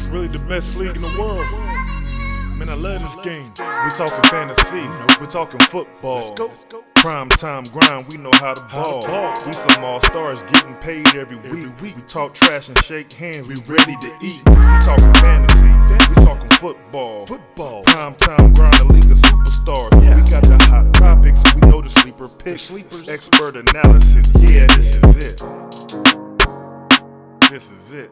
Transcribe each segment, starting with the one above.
really the best league in the world. Man, I love this game. We talking fantasy, we talking football. Prime time grind, we know how to ball. We some all-stars getting paid every week. We talk trash and shake hands, we ready to eat. We talking fantasy, we talking football. Prime time grind, the league of superstars. We got the hot topics, we know the sleeper picks. Expert analysis, yeah, this is it. This is it.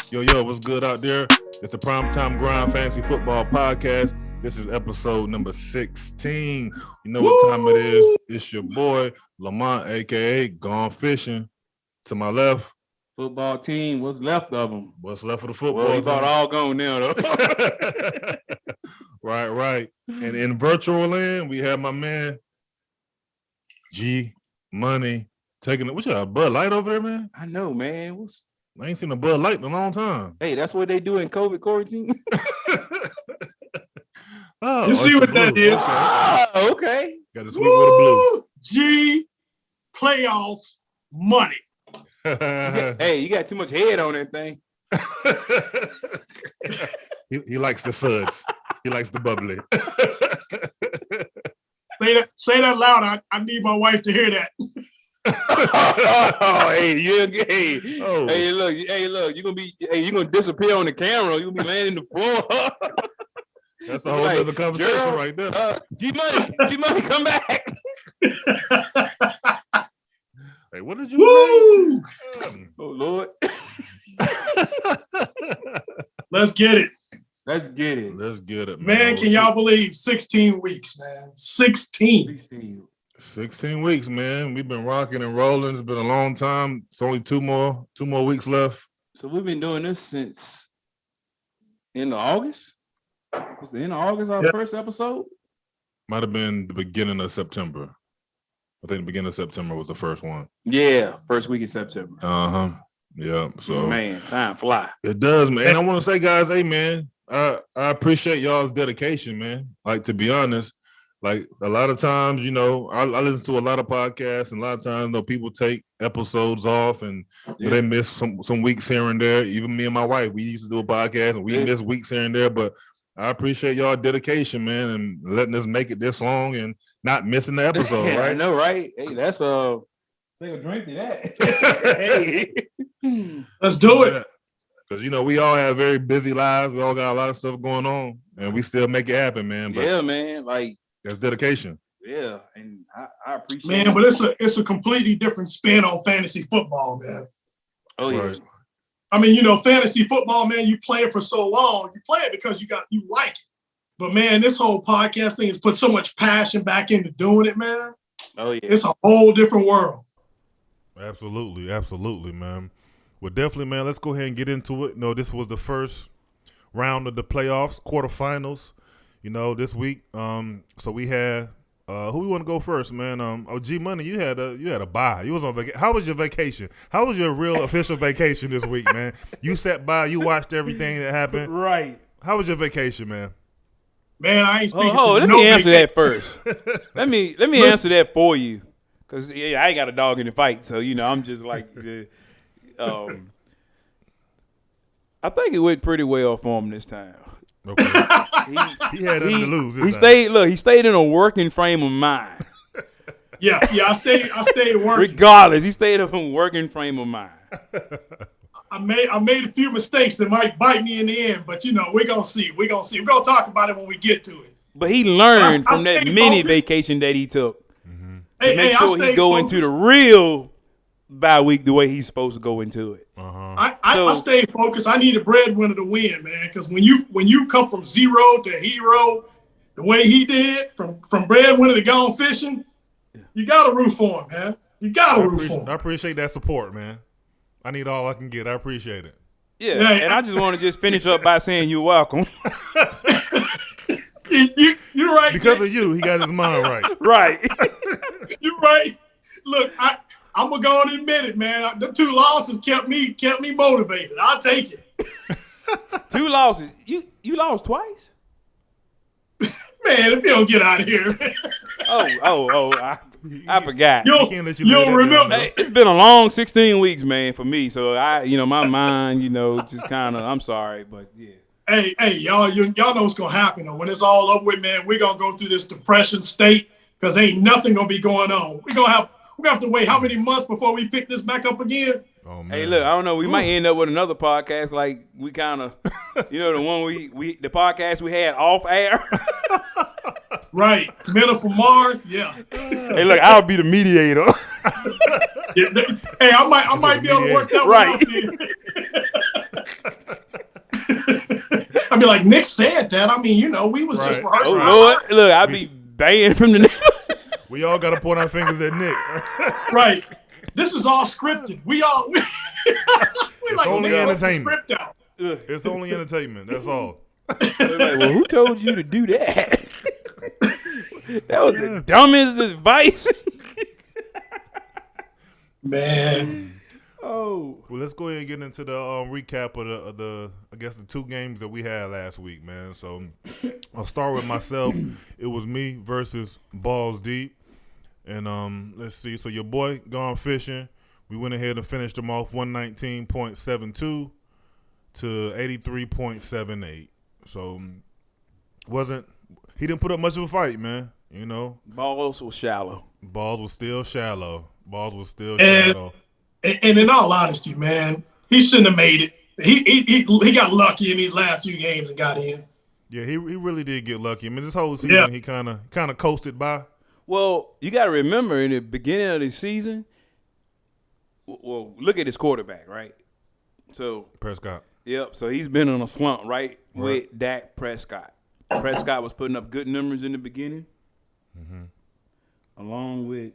Yo, what's good out there? It's the Primetime Grind Fantasy Football Podcast. This is episode number 16. You know what time it is. It's your boy, Lamont, a.k.a. Gone Fishing. To my left. Football team, what's left of them? What's left of the football Well, we team? about all gone now, though. Right. And in virtual land, we have my man, G Money, taking it. What you got, Bud Light over there, man? I know, man. I ain't seen a Bud Light in a long time. Hey, that's what they do in COVID quarantine? You see what that is? Oh, okay. Got to sweep with a blue. G playoffs money. Hey, you got too much head on that thing. He likes the suds. He likes the bubbly. Say that loud. I need my wife to hear that. Look, you're gonna disappear on the camera. You're gonna be laying in the floor. That's a whole other conversation Gerald, right there. G-Money, come back. Hey, what did you say? Oh, Lord. Let's get it. Let's get it, man. Can y'all believe 16 weeks, man? 16 weeks, man. We've been rocking and rolling. It's been a long time. It's only two more weeks left. So we've been doing this since end of August. Was the end of August our first episode? Might have been the beginning of September. I think the beginning of September was the first one. Yeah, first week in September. Yeah. So man, time fly. It does, man. And I want to say, guys, hey, man, I appreciate y'all's dedication, man. Like, to be honest, like a lot of times, you know, I listen to a lot of podcasts, and a lot of times, you know, people take episodes off and they miss some weeks here and there. Even me and my wife, we used to do a podcast and we miss weeks here and there. But I appreciate y'all dedication, man, and letting us make it this long and not missing the episode, right? I know, right? Hey, that's take a drink to that. Hey, let's do it. Because, you know, we all have very busy lives. We all got a lot of stuff going on, and we still make it happen, man. But yeah, man. Like, that's dedication. Yeah, and I appreciate man, but it's a completely different spin on fantasy football, man. Oh, yeah. Right. I mean, you know, fantasy football, man, you play it for so long. You play it because you like it. But, man, this whole podcast thing has put so much passion back into doing it, man. Oh, yeah. It's a whole different world. Absolutely, man. Well, definitely, man, let's go ahead and get into it. You know, this was the first round of the playoffs, quarterfinals, you know, this week. So we had who we want to go first, man? G Money, you had a bye. You was on vacation. How was your vacation? How was your real official vacation this week, man? You sat by, you watched everything that happened. Right. How was your vacation, man? Man, I ain't speaking let me answer that first. let me answer that for you. Because I ain't got a dog in the fight. So, you know, I'm just like, I think it went pretty well for him this time. Okay. He had nothing to lose. He stayed in a working frame of mind. Yeah, I stayed working. Regardless, he stayed in a working frame of mind. I made a few mistakes that might bite me in the end, but you know, we're gonna see. We're gonna talk about it when we get to it. But he learned from that mini vacation that he took to make sure he go into the real bye week the way he's supposed to go into it. I stayed focused. I need a breadwinner to win, man. Because when you come from zero to hero, the way he did, from breadwinner to gone fishing, you gotta root for him, man. You gotta root for him. I appreciate that support, man. I need all I can get. I appreciate it. Yeah, and I just want to just finish up by saying you're welcome. You're right. Because of you, he got his mind right. Right. You're right. Look, I'm gonna go and admit it, man. The 2 losses kept me motivated. I'll take it. 2 losses. You lost twice? Man, if you don't get out of here. I forgot. You'll remember. Hey, it's been a long 16 weeks, man, for me. So my mind, just kind of. I'm sorry, but yeah. Hey, y'all know what's gonna happen. Though. When it's all over with, man, we're gonna go through this depression state because ain't nothing gonna be going on. We're gonna have to wait how many months before we pick this back up again? Oh, man. Hey, look, I don't know. We might end up with another podcast like we kind of, the one the podcast we had off air. Right, Men Are From Mars. Yeah. Hey, look, I'll be the mediator. Hey, I might be able to work that one out. I'd be like, Nick said that. I mean, we was just rehearsing. Oh Lord, look, I'll be banned from the. We all got to point our fingers at Nick. Right. This is all scripted. We it's only entertainment. It's only entertainment. That's all. Like, well, who told you to do that? That was the dumbest advice. Man. Oh. Well, let's go ahead and get into the recap of the I guess the two games that we had last week, man. So I'll start with myself. It was me versus Balls Deep. And let's see. So your boy gone fishing. We went ahead and finished him off 119.72 to 83.78. So he didn't put up much of a fight, man. Balls was shallow. Balls was still shallow. And in all honesty, man, he shouldn't have made it. He got lucky in these last few games and got in. Yeah, he really did get lucky. I mean, this whole season he kind of coasted by. Well, you got to remember in the beginning of the season. Well, look at his quarterback, right? So Prescott. Yep. So he's been on a slump, right? With Dak Prescott. Prescott was putting up good numbers in the beginning, along with,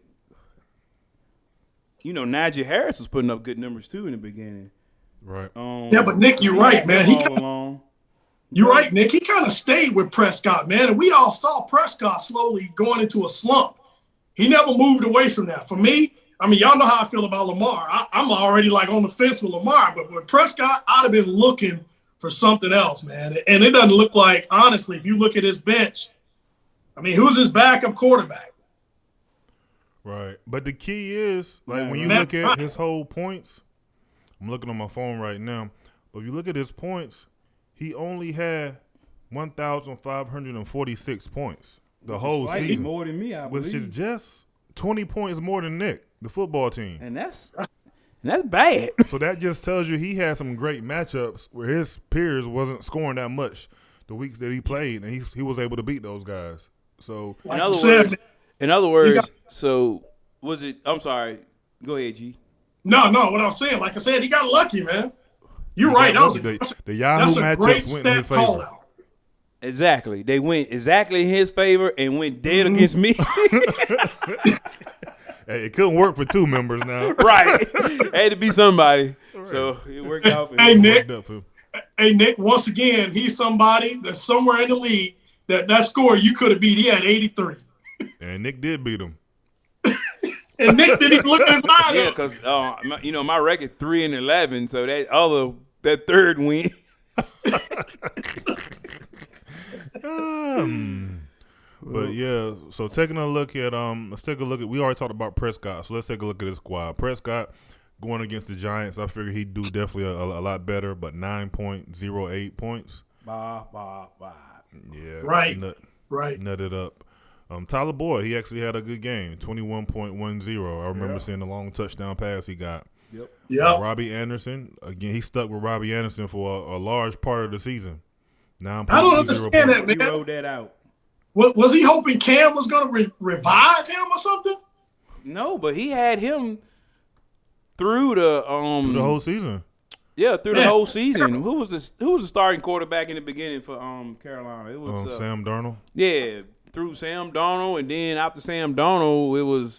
Najee Harris was putting up good numbers too in the beginning. Right. Yeah, but Nick, you're right, man. You're right, Nick. He kind of stayed with Prescott, man, and we all saw Prescott slowly going into a slump. He never moved away from that. For me, I mean, y'all know how I feel about Lamar. I'm already on the fence with Lamar, but with Prescott, I'd have been looking for something else, man. And it doesn't look like, honestly, if you look at his bench, I mean, who's his backup quarterback? Right. But the key is, when you look at his whole points, I'm looking on my phone right now, but if you look at his points, he only had 1,546 points the whole season. More than me, I believe. Which is just 20 points more than Nick, the football team. And that's bad. So that just tells you he had some great matchups where his peers wasn't scoring that much the weeks that he played, and he was able to beat those guys. So in other words, so was it? I'm sorry. Go ahead, G. No. What I was saying, like I said, he got lucky, man. You're right. The Yahoo matchups went in his favor. Exactly. They went exactly in his favor and went dead against me. Hey, it couldn't work for two members now. Right. It had to be somebody. Right. So it worked out for him. Nick. Hey, Nick, once again, he's somebody that's somewhere in the league that score you could have beat. He had 83. And Nick did beat him. And Nick didn't even look at his line. Yeah, because my record 3-11, so that third win. But yeah, so taking a look at let's take a look at. We already talked about Prescott, so let's take a look at his squad. Prescott going against the Giants, I figured he'd do definitely a lot better, but 9.08 points. Yeah, right. Nutted up. Tyler Boyd, he actually had a good game, 21.10. I remember seeing the long touchdown pass he got. Yep. Robbie Anderson, again, he stuck with Robbie Anderson for a large part of the season. I don't understand that, man. He wrote that out. Was he hoping Cam was going to revive him or something? No, but he had him through the whole season. Yeah, through the whole season. Who was the starting quarterback in the beginning for Carolina? It was Sam Darnold. Yeah, through Sam Darnold, and then after Sam Darnold, it was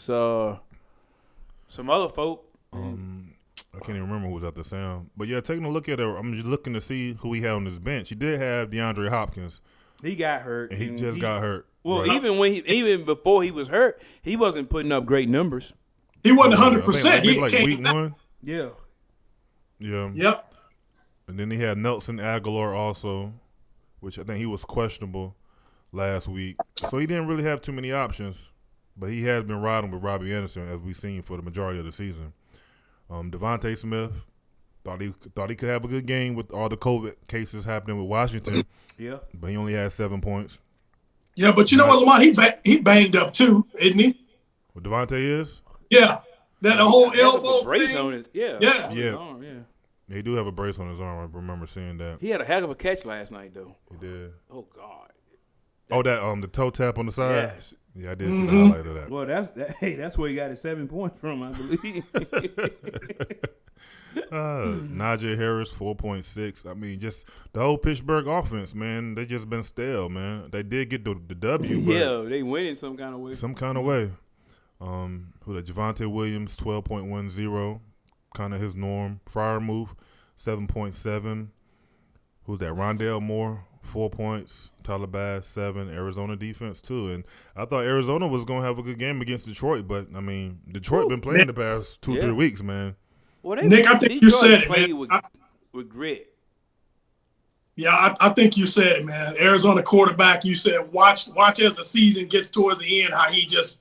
some other folk. I can't even remember who was after Sam. But yeah, taking a look at it, I'm just looking to see who he had on his bench. He did have DeAndre Hopkins. He got hurt. And he just got hurt. Well, right. even before he was hurt, he wasn't putting up great numbers. He wasn't 100%. He like week one. Yeah. Yeah. Yep. And then he had Nelson Aguilar also, which I think he was questionable last week. So he didn't really have too many options. but he has been riding with Robbie Anderson, as we've seen for the majority of the season. Devonta Smith thought he could have a good game with all the COVID cases happening with Washington. Yeah. But he only had 7 points. Yeah, but you know what, Lamont? He banged up too, isn't he? What Devonta is? Yeah. That the whole elbow brace thing. on it. Yeah. Yeah. Yeah. Arm, yeah. He do have a brace on his arm. I remember seeing that. He had a heck of a catch last night, though. He did. Oh God. Oh, that the toe tap on the side. Yes. Yeah, I did see the highlight of that. Well, that's where he got his 7 points from, I believe. Najee Harris 4.6. I mean, just the whole Pittsburgh offense, man. They just been stale, man. They did get the W. Yeah, they win in some kind of way. Some kind of way. Who that? Javonte Williams 12.10. Kind of his norm. Fryer move 7.7. Who's that? Rondale Moore 4 points. Tyler Bass 7. Arizona defense 2. And I thought Arizona was gonna have a good game against Detroit, but I mean, Detroit been playing the past 2-3 weeks, man. Well, Nick, I think you said it, man. With grit. Yeah, I think you said it, man. Arizona quarterback, you said watch as the season gets towards the end how he just,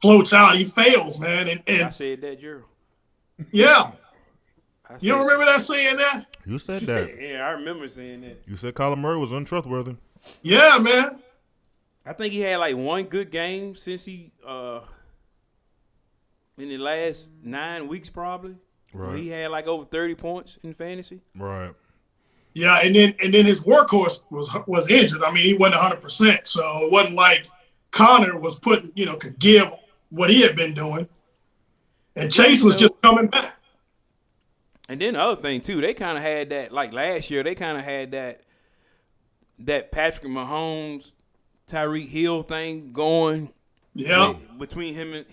floats out. He fails, man. And I said that, Gerald. Yeah. You don't remember that saying that? You said that. Yeah, I remember saying that. You said Kyler Murray was untrustworthy. Yeah, man. I think he had like one good game since he in the last 9 weeks probably. Right. He had like over 30 points in fantasy. Right. Yeah, and then his workhorse was injured. I mean, he wasn't 100%, so it wasn't like Connor was could give what he had been doing, and Chase was just coming back. And then the other thing too, they kind of had that like last year. They kind of had that Patrick Mahomes, Tyreek Hill thing going. Yeah, between him and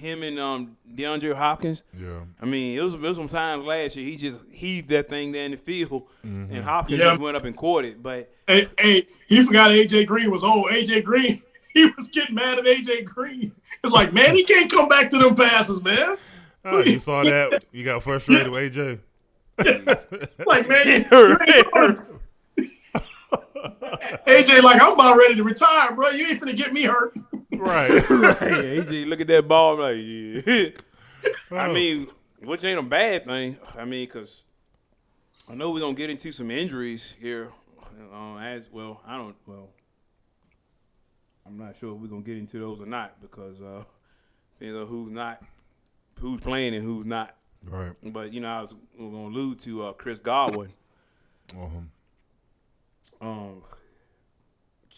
DeAndre Hopkins. Yeah, I mean it was some times last year he just heaved that thing down the field, and Hopkins just went up and caught it. But hey, he forgot AJ Green was old. AJ Green, he was getting mad at AJ Green. It's like, man, he can't come back to them passes, man. Oh, you saw that? You got frustrated with AJ. Like, man, AJ, like, I'm about ready to retire, bro. You ain't finna get me hurt. Right. AJ, look at that ball, like, yeah. I mean, which ain't a bad thing. I mean, because I know we're gonna get into some injuries here. I'm not sure if we're gonna get into those or not because who's playing and who's not. Right. But I was going to allude to Chris Godwin.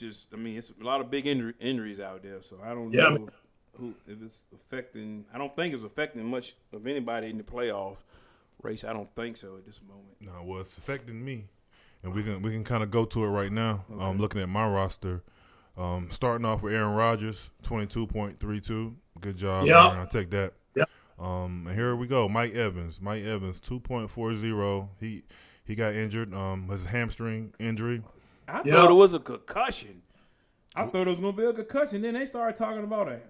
It's a lot of big injuries out there, so I don't know if it's affecting. I don't think it's affecting much of anybody in the playoff race. I don't think so at this moment. No, well, it's affecting me, and we can kind of go to it right now. Okay. I'm looking at my roster. Starting off with Aaron Rodgers, 22.32. Good job, Aaron. I'll take that. And here we go. Mike Evans, 2.40. He got injured. His hamstring injury. I thought it was a concussion. I thought it was gonna be a concussion. Then they started talking about it.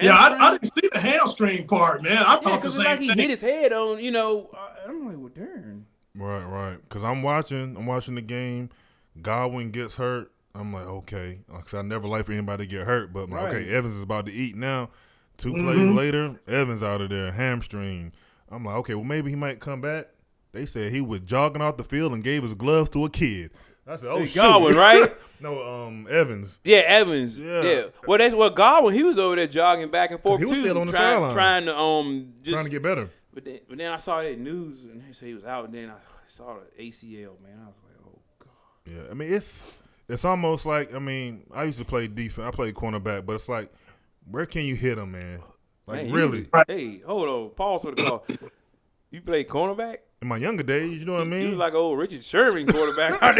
I didn't see the hamstring part, man. I thought the same like thing. He hit his head on. I'm like, well, darn. Right. Because I'm watching the game. Godwin gets hurt. I'm like, okay. Cause I never like for anybody to get hurt, but I'm like, okay, Evans is about to eat now. 2 plays later, Evans out of there, hamstring. I'm like, okay, well, maybe he might come back. They said he was jogging off the field and gave his gloves to a kid. I said, oh, shit. Godwin, right? No, Evans. Yeah, Evans. Yeah. Well, that's what Godwin, he was over there jogging back and forth, he was too. Still on the sideline. Trying to get better. But then I saw that news, and they said he was out, and then I saw the ACL, man. I was like, oh, God. Yeah, I mean, it's almost like, I mean, I used to play defense. I played cornerback, but it's like, where can you hit him, man? Like, man, really? Hey, hold on. Pause for the call. You played cornerback? In my younger days, you know what I mean? You was like old Richard Sherman quarterback. Man,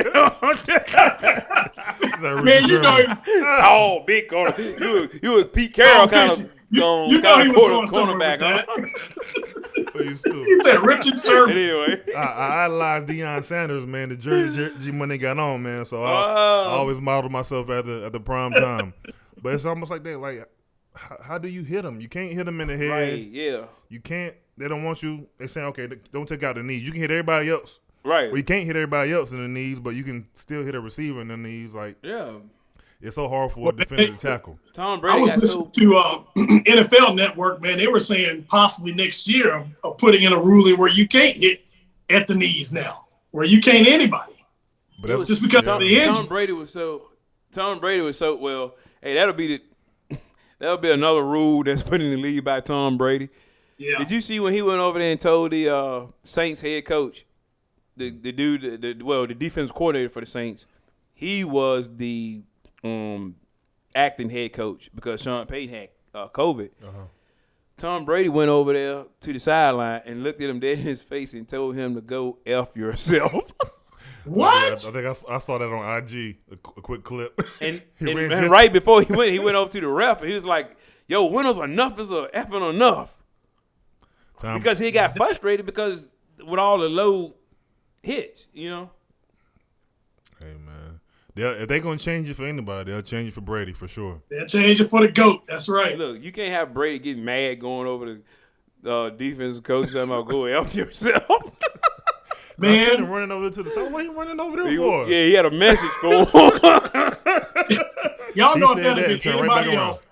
you know him. Tall, big corner. You was Pete Carroll kind of cornerback. He said Richard Sherman. Anyway. I idolized Deion Sanders, man, the jersey money got on, man. So I always modeled myself at the prime time. But it's almost like that. Like, how do you hit him? You can't hit him in the head. Right, yeah. You can't. They don't want you. They saying, okay, don't take out the knees. You can hit everybody else. Right. Well, you can't hit everybody else in the knees, but you can still hit a receiver in the knees. Like, yeah. it's so hard for a defender to tackle. Tom Brady I was listening to NFL Network, man. They were saying possibly next year of putting in a ruling where you can't hit at the knees now, where you can't anybody. But that was just because of the injury. Tom Brady was so well. Hey, that'll be another rule that's put in the league by Tom Brady. Yeah. Did you see when he went over there and told the Saints head coach, the dude, the defense coordinator for the Saints, he was the acting head coach because Sean Payton had COVID. Uh-huh. Tom Brady went over there to the sideline and looked at him dead in his face and told him to go F yourself. What? Yeah, I think I saw that on IG, a quick clip. And right before he went over to the ref, and he was like, yo, when is enough is a effing enough. Because he got frustrated because with all the low hits, you know. Hey, man. If they're going to change it for anybody, they'll change it for Brady for sure. They'll change it for the GOAT. That's right. Look, you can't have Brady getting mad going over the defensive coach talking about go F yourself. Man, running over to the side. What are you running over there for? Yeah, he had a message for him. Y'all know if that had been anybody else,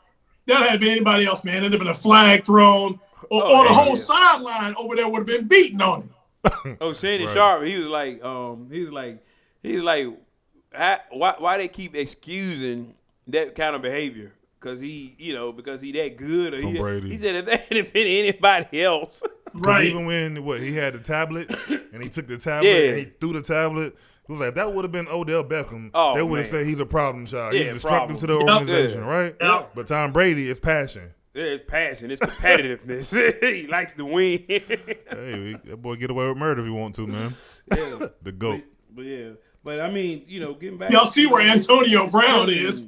that had been anybody else, man, it'd have been a flag thrown, or the whole sideline over there would have been beating on him. Shannon Sharp, he was like, why they keep excusing that kind of behavior? Because he that good. Or he said if that had been anybody else. Right. Even when he had the tablet and he took the tablet and he threw the tablet, it was like, if that would have been Odell Beckham, they would have said he's a problem child. He's destructive to the organization, right? Yep. But Tom Brady is passion. Yeah, it's passion. It's competitiveness. He likes to win. Hey, that boy get away with murder if he want to, man. Yeah. The GOAT. But I mean, getting back. Y'all see where Antonio Brown is.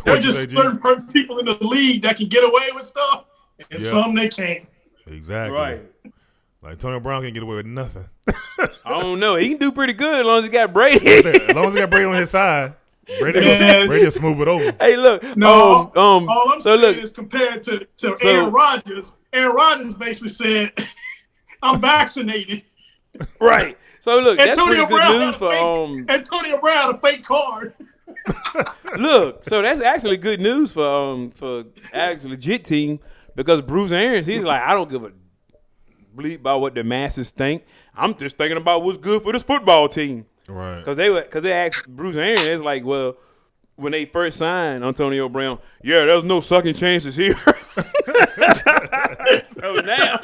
There's just certain people in the league that can get away with stuff, and some they can't. Exactly. Right. Like Antonio Brown can't get away with nothing. I don't know. He can do pretty good as long as he got Brady. As long as he got Brady on his side, Brady will smooth it over. Hey, look. No, all I'm saying is compared to Aaron Rodgers. Aaron Rodgers basically said, "I'm vaccinated." Right. So look, that's pretty good news for Antonio Brown, a fake card. Look, so that's actually good news for actually legit team because Bruce Arians, he's like, I don't give a bleep about what the masses think. I'm just thinking about what's good for this football team. Right. Because they asked Bruce Arians, it's like, well, when they first signed Antonio Brown, there's no second chances here. So now,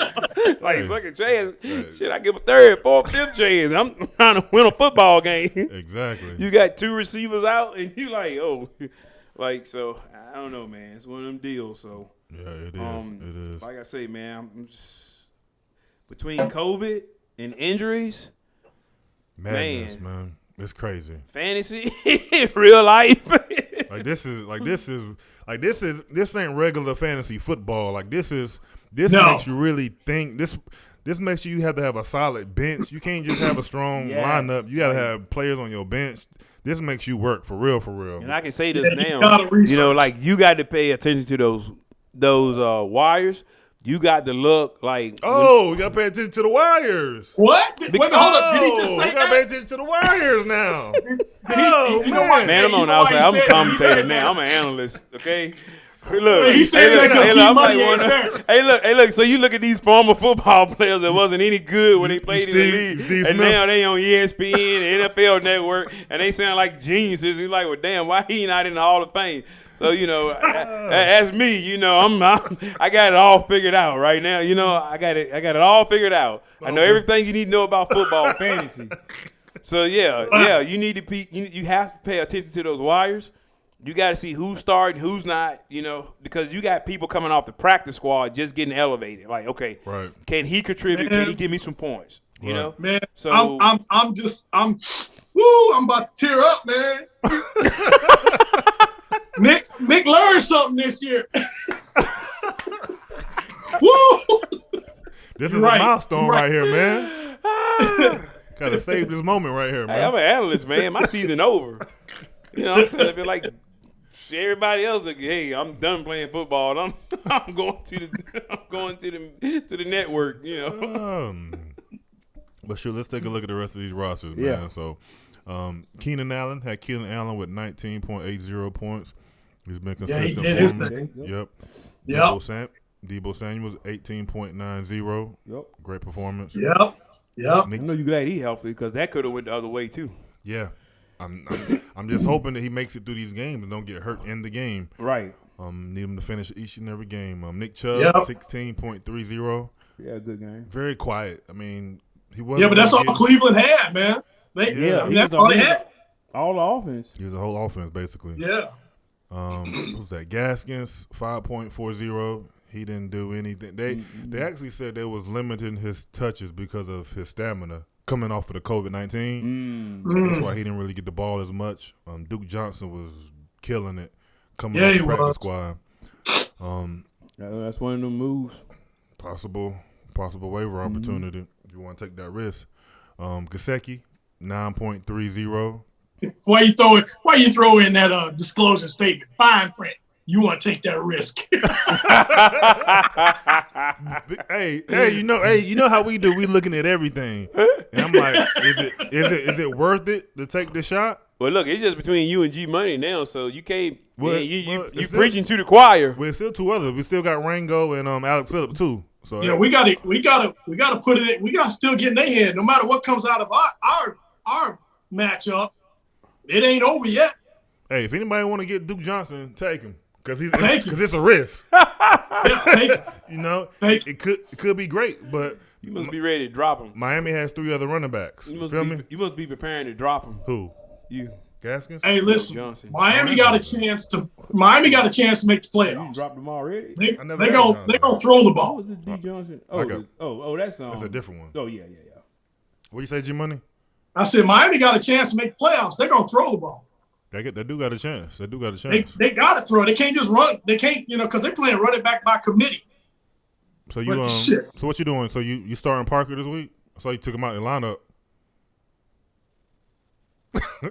second chance, shit, I give a third, fourth, fifth chance. I'm trying to win a football game. Exactly. You got two receivers out, and you so I don't know, man. It's one of them deals. So yeah, it is. Like I say, man, I'm just, between COVID and injuries, madness, man. It's crazy. Fantasy, real life. This ain't regular fantasy football. Like this makes you really think. This makes you have to have a solid bench. You can't just have a strong lineup. You gotta have players on your bench. This makes you work for real. And I can say this now. You got to pay attention to those wires. You got to look like. You got to pay attention to the wires. What? Wait, hold up. Did he just say that? You got to pay attention to the wires now. Man, I'm on the outside. I'm a commentator now. I'm an analyst, okay? Look, he said hey, look. So you look at these former football players that wasn't any good when they played in the league, and now they on ESPN, the NFL Network, and they sound like geniuses. You're like, well, damn, why he not in the Hall of Fame? So that's me. I got it all figured out right now. I got it all figured out. I know everything you need to know about football fantasy. So you need to you have to pay attention to those wires. You got to see who's starting, who's not, because you got people coming off the practice squad just getting elevated. Like, okay, can he contribute? Man. Can he give me some points? You know? Man, so I'm about to tear up, man. Nick learned something this year. Woo! This is a milestone right here, man. Gotta save this moment right here, man. Hey, I'm an analyst, man. My season over. I'm saying, I feel like everybody else. Like, hey, I'm done playing football. I'm going to the network. But sure, let's take a look at the rest of these rosters, man. So, Keenan Allen with 19.80 points. He's been Yeah, he consistent did his for me. thing. Yep. Debo Samuel's 18.90. Yep. Great performance. Yep. I know you glad he healthy because that could have went the other way too. Yeah. I'm just hoping that he makes it through these games and don't get hurt in the game. Right. Need him to finish each and every game. Nick Chubb, 16.30. Yeah, good game. Very quiet. I mean, he wasn't. Yeah, but that's all Cleveland had, man. That's all they had. All the offense. He was a whole offense, basically. Yeah. Who's that? Gaskins, 5.40. He didn't do anything. They actually said they was limiting his touches because of his stamina coming off of the COVID-19. That's why he didn't really get the ball as much. Duke Johnson was killing it coming off the practice squad. That's one of them moves. Possible waiver opportunity if you want to take that risk. Gesicki, 9.30. Why you throw in that disclosure statement? Fine print. You want to take that risk? hey, you know how we do. We looking at everything, and I'm like, is it worth it to take the shot? Well, look, it's just between you and G Money now, so you can't. You preaching to the choir. We're still two others. We still got Rango and Alex Phillips too. So yeah, we got to put it in. We got to still get in their head. No matter what comes out of our matchup, it ain't over yet. Hey, if anybody want to get Duke Johnson, take him because it's a risk. Yeah, take it. You know, it could be great, but you must be ready to drop him. Miami has 3 other running backs. You must be preparing to drop him. Who? You. Gaskins? Hey, listen. Miami got a chance to make the playoffs. You dropped them already. They gonna throw the ball. What was this D Johnson? That's a different one. Oh yeah. What you say, G Money? I said Miami got a chance to make the playoffs. They're gonna throw the ball. They do got a chance. They got to throw. They can't just run. They can't, because they're playing running back by committee. So so what you doing? So you starting Parker this week? I saw you took him out in the lineup. We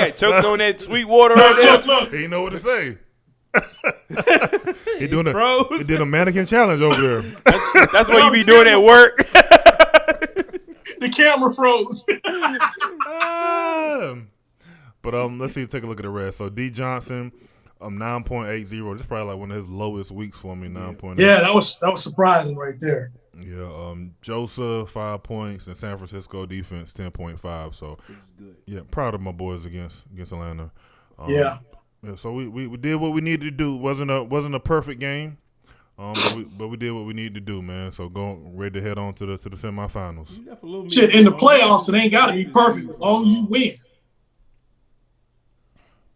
got choked on that sweet water right there. Look. He know what to say. He did a mannequin challenge over there. That's what you be doing at work. The camera froze. But let's see. Take a look at the rest. So D Johnson, 9.80. This is probably like one of his lowest weeks for me. 9.8. Yeah, that was surprising right there. Yeah. Joseph, 5 points, and San Francisco defense 10.5. So good. Yeah, proud of my boys against Atlanta. Yeah. So we did what we needed to do. Wasn't a perfect game. But we did what we needed to do, man. So ready to head on to the semifinals. Shit, in the playoffs, it ain't got to be perfect as long as you win.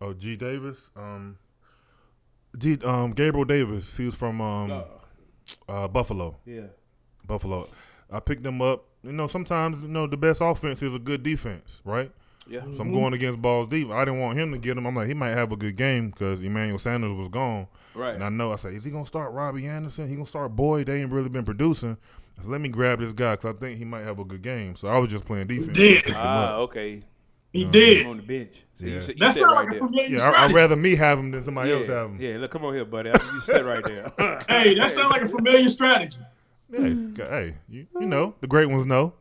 Oh, G Davis, Gabriel Davis. He was from Buffalo. Yeah, Buffalo. I picked him up. Sometimes the best offense is a good defense, right? Yeah. So I'm going against Balls deep. I didn't want him to get him. I'm like, he might have a good game because Emmanuel Sanders was gone. Right. And I said, is he gonna start Robbie Anderson? He gonna start Boyd? They ain't really been producing. I said, let me grab this guy because I think he might have a good game. So I was just playing defense. He did. Okay. He did. On the bench. So yeah. That sounds like a familiar strategy. I'd rather me have him than somebody else have him. Yeah, look, come on here, buddy. You sit right there. Hey, that sounds like a familiar strategy. Hey, you know, the great ones know.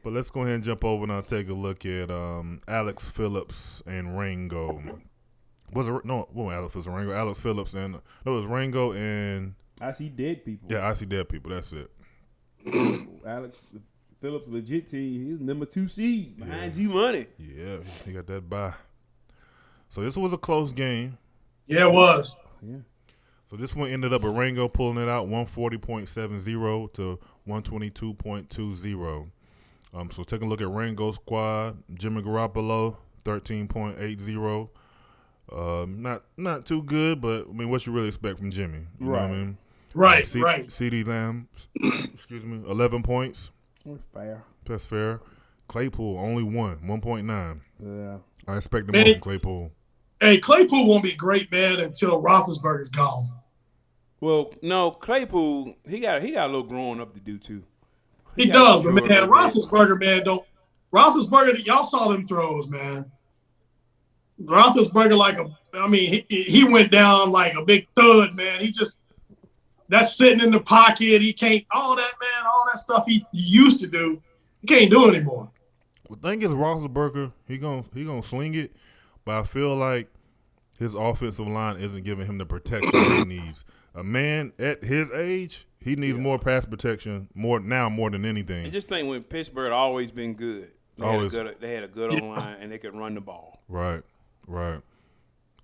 But let's go ahead and jump over and I'll take a look at Alex Phillips and Rango. Alex Phillips and it was Rango and I see dead people. Yeah, I see dead people. That's it. Alex Phillips legit team. He's number 2 seed behind G Money. Yeah, he got that bye. So this was a close game. Yeah, it was. Yeah. So this one ended up with Rango pulling it out 140.70 to 122.20. So taking a look at Rango's squad, Jimmy Garoppolo 13.80. Not too good, but I mean, what you really expect from Jimmy? You know what I mean? Right. CeeDee Lamb, 11 points. Fair. That's fair. Claypool only 1.9. Yeah. I expect more from Claypool. Hey, Claypool won't be great, man, until Roethlisberger's gone. Well, no, Claypool, he got a little growing up to do too. He does, but man, Roethlisberger, man, Roethlisberger, y'all saw them throws, man. Roethlisberger, he went down like a big thud, man. That's sitting in the pocket. He can't, all that stuff he used to do, he can't do anymore. The thing is, Roethlisberger, he gonna sling it, but I feel like his offensive line isn't giving him the protection he needs. A man at his age, he needs more pass protection more than anything. And just think when Pittsburgh always been good. They had a good O-line and they could run the ball. Right.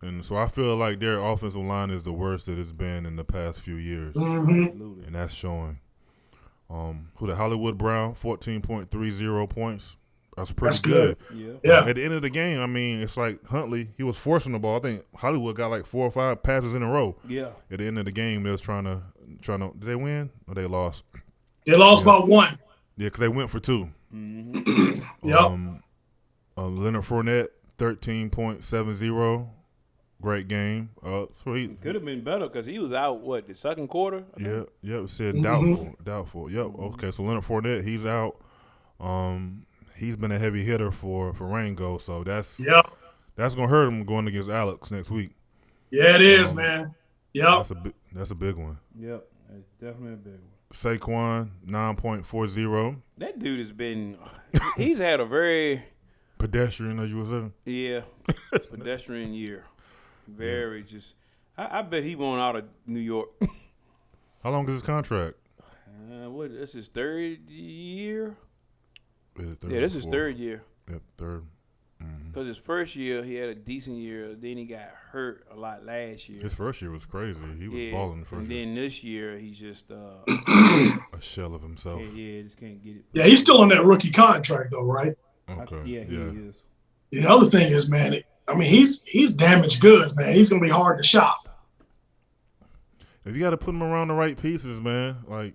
And so I feel like their offensive line is the worst that it's been in the past few years. Absolutely. And that's showing. The Hollywood Brown, 14.30 points. That's pretty good. Yeah. At the end of the game, I mean, it's like Huntley, he was forcing the ball. I think Hollywood got like 4 or 5 passes in a row. Yeah. At the end of the game, they was trying to. Did they win or they lost? They lost by 1. Yeah, because they went for 2. Mm-hmm. Yep. Leonard Fournette, 13.70. Great game. So he could have been better because he was out, the second quarter? Yep. It said doubtful. Yep. Okay, so Leonard Fournette, he's out. He's been a heavy hitter for Rango, so that's gonna hurt him going against Alex next week. Yeah, it is, man. Yep. That's a big one. Yep, it's definitely a big one. Saquon, 9.40. That dude he's had a very pedestrian, as you were saying. Yeah, pedestrian year. Very I bet he won't out of New York. How long is his contract? This is third year? This is third year. Yep, third. Because his first year, he had a decent year. Then he got hurt a lot last year. His first year was crazy. He was balling the first year. And then this year, he's just a shell of himself. Just can't get it. Yeah, he's still on that rookie contract, though, right? Okay. He is. The other thing is, man, he's damaged goods, man. He's going to be hard to shop. If you got to put him around the right pieces, man, if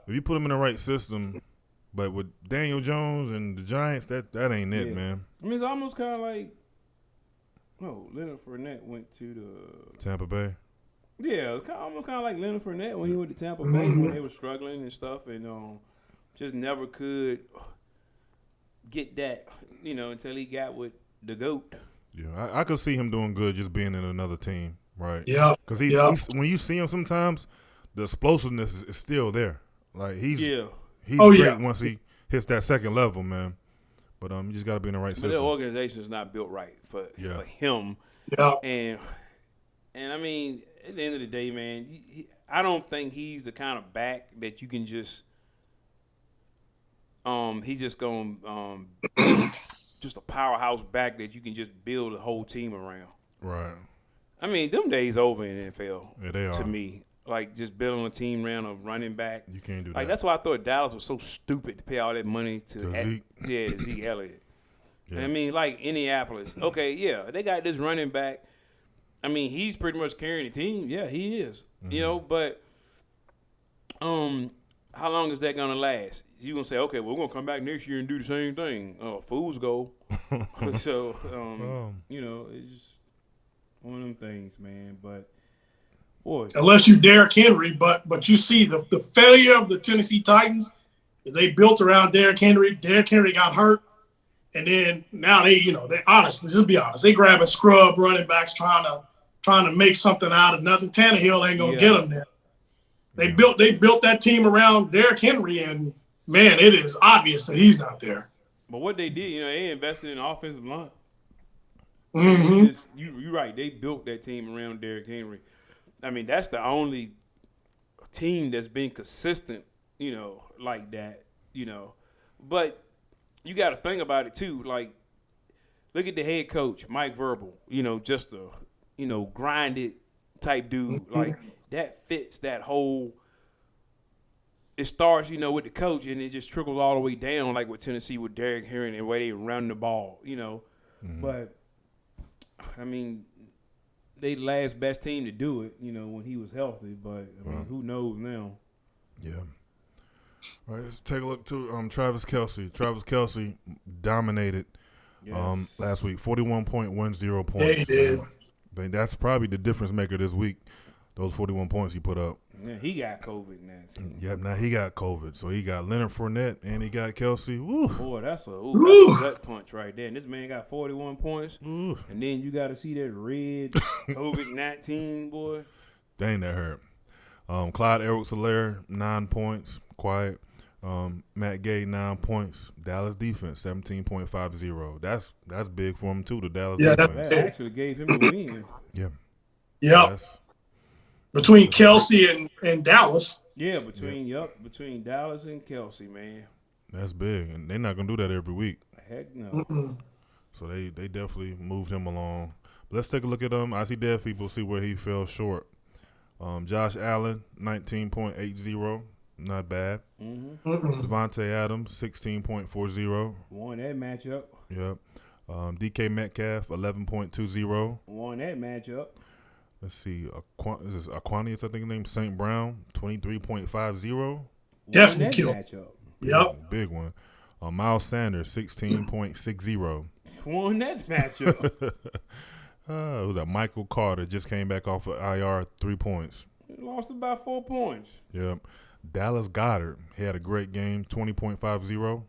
you put him in the right system, but with Daniel Jones and the Giants, that ain't it, man. I mean, it's almost kind of like, Leonard Fournette went to the Tampa Bay. Yeah, it's almost kind of like Leonard Fournette when he went to Tampa Bay when they were struggling and stuff, and just never could get that, until he got with the GOAT. Yeah, I could see him doing good just being in another team, right? Yeah. Because he's when you see him sometimes, the explosiveness is still there. Like he's great once he hits that second level, man. But you just got to be in the right system. But the organization is not built right for him. Yeah. And I mean, at the end of the day, man, I don't think he's the kind of back that you can just he's just going just a powerhouse back that you can just build a whole team around. Right. I mean, them days over in the NFL. Yeah, they are. To me. Like, just building a team around a running back. You can't do that. Like, that's why I thought Dallas was so stupid to pay all that money to Zeke. To Zeke Elliott. Yeah. I mean, like Indianapolis. Okay, yeah, they got this running back. I mean, he's pretty much carrying the team. Yeah, he is. Mm-hmm. But how long is that gonna last? You gonna say, okay, we're gonna come back next year and do the same thing? Fools go. So it's just one of them things, man. But boy, unless you Derrick Henry, but you see the failure of the Tennessee Titans is they built around Derrick Henry. Derrick Henry got hurt, and then now they honestly, just be honest, they grabbing scrub running backs trying to make something out of nothing. Tannehill ain't gonna get them there. They built that team around Derrick Henry, and man, it is obvious that he's not there. But what they did, they invested in the offensive line. Mm-hmm. You're right. They built that team around Derrick Henry. I mean, that's the only team that's been consistent, like that, But you got to think about it too. Like, look at the head coach, Mike Vrabel. Just a grinded type dude. Like, that fits that whole. It starts, with the coach, and it just trickles all the way down, like with Tennessee with Derrick Henry and the way they run the ball, Mm-hmm. But I mean, they the last best team to do it, when he was healthy. But I mean, who knows now? Yeah. All right, let's take a look to Travis Kelsey. Travis Kelsey dominated last week, 41.10 points. Yeah, he did. That's probably the difference maker this week. Those 41 points he put up. Yeah, he got COVID now. Yep, now he got COVID. So he got Leonard Fournette and he got Kelsey. Woo. Boy, that's a gut punch right there. And this man got 41 points. Ooh. And then you got to see that red COVID-19, boy. Dang, that hurt. Clyde Edwards-Helaire, 9 points, quiet. Matt Gay, 9 points. Dallas defense, 17.50. That's big for him too. The Dallas defense. That actually gave him the win. Yeah. Yep. Between Kelsey and Dallas. Yeah, between Dallas and Kelsey, man. That's big, and they're not gonna do that every week. Heck no. Mm-mm. So they definitely moved him along. But let's take a look at I see deaf people, see where he fell short. Josh Allen, 19.80, not bad. Devontae Adams, 16.40. Won that matchup. Yep. DK Metcalf, 11.20. Won that matchup. Let's see, this is Aquanius, I think his name, St. Brown, 23.50. Definitely killed. Matchup. Yep. Big one. Miles Sanders, 16.60. Won that matchup. It was Michael Carter, just came back off of IR, 3 points. Lost about 4 points. Yep. Dallas Goedert, he had a great game, 20.50.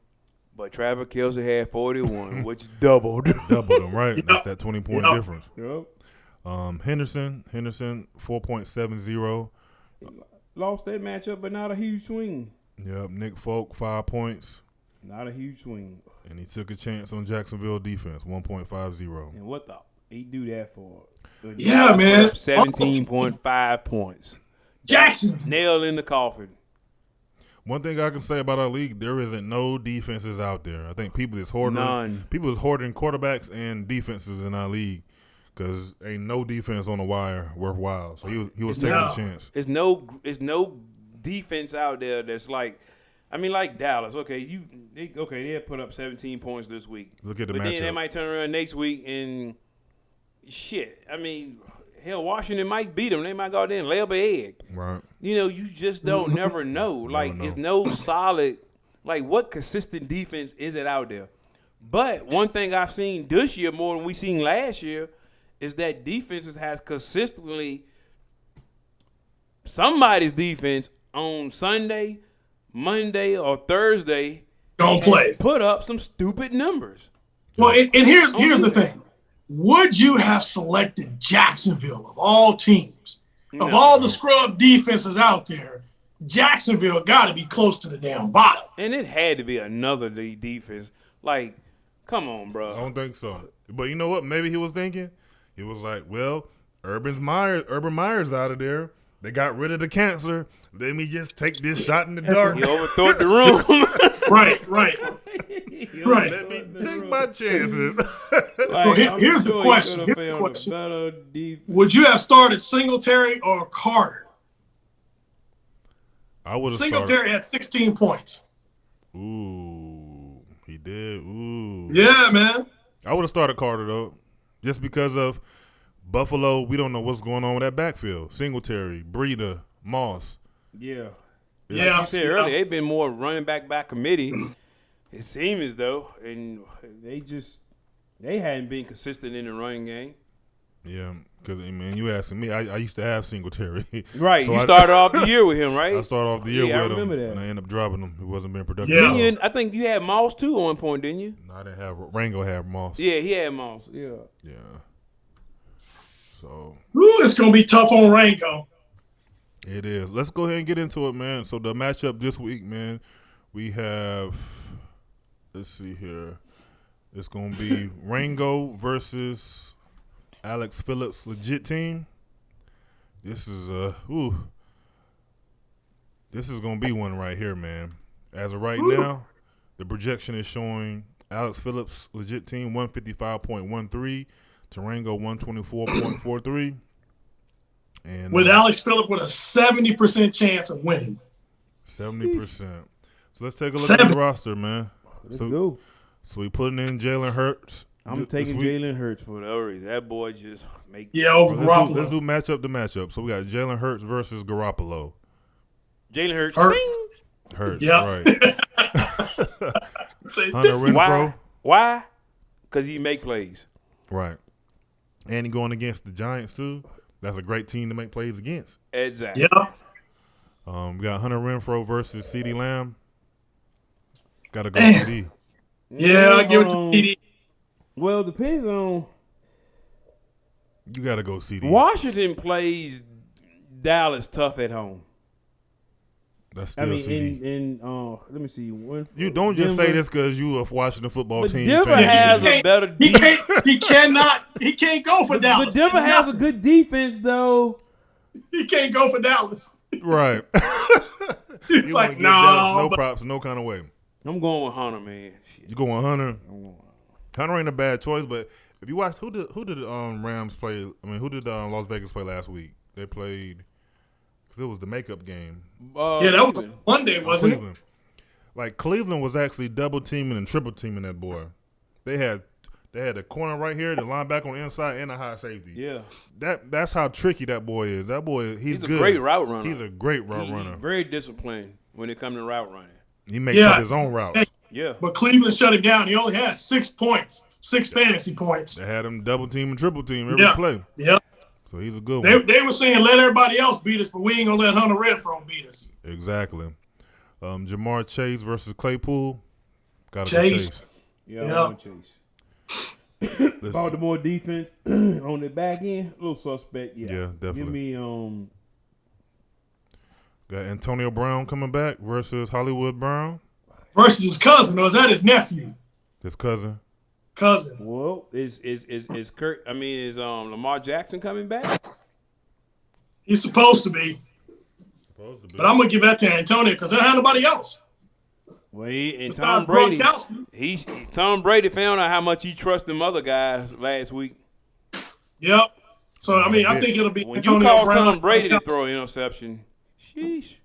But Travis Kelsey had 41, which doubled. Doubled him, right? That's that 20-point difference. Yep. Henderson, 4.70. Lost that matchup, but not a huge swing. Yep. Nick Folk, 5 points. Not a huge swing. And he took a chance on Jacksonville defense, 1.50. And what the he do that for? Yeah, man. 17.5 points. Jackson. Nail in the coffin. One thing I can say about our league, there isn't no defenses out there. I think people is hoarding quarterbacks and defenses in our league because ain't no defense on the wire worthwhile. So he was taking a chance. It's no defense out there that's like Dallas. Okay, they put up 17 points this week. Look at the matchup. But then they might turn around next week and shit. I mean, hell, Washington might beat them. They might go out there and lay up an egg. Right. You just don't never know. Like, it's no solid, like, what consistent defense is it out there? But one thing I've seen this year more than we seen last year is that defenses has consistently somebody's defense on Sunday, Monday, or Thursday don't play. Put up some stupid numbers. Well, and here's the thing. Would you have selected Jacksonville of all teams? Of all the scrub defenses out there, Jacksonville got to be close to the damn bottom. And it had to be another defense. Like, come on, bro. I don't think so. But you know what? Maybe he was thinking. He was like, well, Urban Meyer's out of there. They got rid of the cancer. Let me just take this shot in the dark. He overthought the room. Right. Let me take my chances. So here's the question. Would you have started Singletary or Carter? I would have Singletary had 16 points. Ooh, he did. Ooh. Yeah, man. I would have started Carter, though, just because of Buffalo. We don't know what's going on with that backfield. Singletary, Breida, Moss. Yeah. Yeah. Like you said earlier, they've been more running back by committee. It seems though, and they hadn't been consistent in the running game. Yeah, because you asking me, I used to have Singletary. Right, so you started off the year with him, right? I started off the year with him. I remember that. And I ended up dropping him. He wasn't being productive. Yeah. I think you had Moss too at one point, didn't you? No, I didn't have Rango. Had Moss. Yeah, he had Moss. Yeah. So. Ooh, it's gonna be tough on Rango. It is. Let's go ahead and get into it, man. So the matchup this week, man, we have. Let's see here. It's going to be Rango versus Alex Phillips, legit team. This is this is going to be one right here, man. As of right now, the projection is showing Alex Phillips, legit team, 155.13 to Rango, 124.43. And with Alex Phillips with a 70% chance of winning. 70%. So let's take a look at the roster, man. Let's go. So we putting in Jalen Hurts. I'm taking Jalen Hurts for the reason. That boy just make over Garoppolo. Let's do matchup to matchup. So we got Jalen Hurts versus Garoppolo. Jalen Hurts. Hurts. Yeah. Right. Hunter Renfrow. Why? Because he make plays. Right. And he going against the Giants too. That's a great team to make plays against. Exactly. Yeah. We got Hunter Renfrow versus CeeDee Lamb. Gotta go CD. Yeah, I give it to CD. Well, it depends on. You gotta go CD. Washington plays Dallas tough at home. That's still CD. Let me see. You don't just say this because you a Washington football team. Denver fan. has a better defense. He can't go for Dallas. But Denver has a good defense, though. He can't go for Dallas. Right. It's you like, no props, no kind of way. I'm going with Hunter, man. Shit. You going Hunter? Hunter ain't a bad choice, but if you watch, who did Rams play? I mean, who did Las Vegas play last week? They played. Cause it was the makeup game. Yeah, that was Monday, wasn't Cleveland. Like Cleveland was actually double teaming and triple teaming that boy. They had the corner right here, the linebacker on the inside, and the high safety. Yeah, that's how tricky that boy is. That boy, he's good. a great route runner. He's a great route runner. Very disciplined when it comes to route running. He makes up his own routes. Yeah, but Cleveland shut him down. He only had 6 points, 6 fantasy points. They had him double team and triple team every play. Yep. So he's a good one. They were saying let everybody else beat us, but we ain't gonna let Hunter Renfrow beat us. Exactly. Jamar Chase versus Claypool. Got to Chase. Yeah, I'm going Chase. Baltimore defense on the back end, a little suspect. Yeah, definitely. Give me got Antonio Brown coming back versus Hollywood Brown versus his cousin, or is that his nephew? His cousin. Well, is Kurt? I mean, is Lamar Jackson coming back? He's supposed to be. But I'm gonna give that to Antonio because they don't have nobody else. Well, Tom Brady. Tom Brady found out how much he trusts them other guys last week. Yep. So I mean, I think it'll be when Antonio you call Brown. Tom Brady to throw an interception. Sheesh.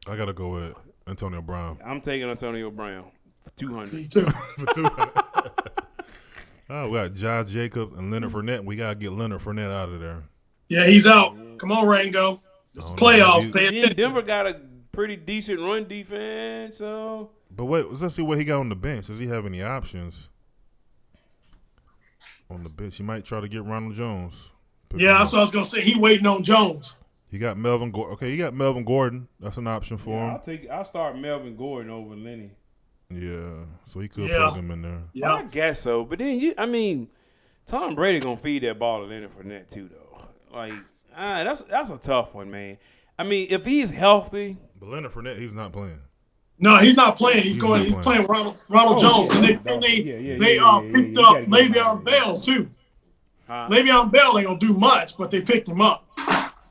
I gotta go with Antonio Brown. I'm taking Antonio Brown for 200. Me too. For 200. Oh, we got Josh Jacobs and Leonard Fournette. We gotta get Leonard Fournette out of there. Yeah, he's out. Come on, Rango. It's playoffs. Denver got a pretty decent run defense. So. But wait, let's see what he got on the bench. Does he have any options on the bench? He might try to get Ronald Jones. Yeah, that's what I was gonna say. He waiting on Jones. He got Melvin Gordon. Okay, he got Melvin Gordon. That's an option for him. I'll start Melvin Gordon over Lenny. Yeah, so he could plug him in there. Yeah, I guess so. But then Tom Brady gonna feed that ball to Leonard Fournette too, though. Like, that's a tough one, man. I mean, if he's healthy, but Leonard Fournette, he's not playing. No, he's not playing. He's playing Ronald Jones, and they picked up Le'Veon Bell too. Le'Veon Bell ain't gonna do much, but they picked him up.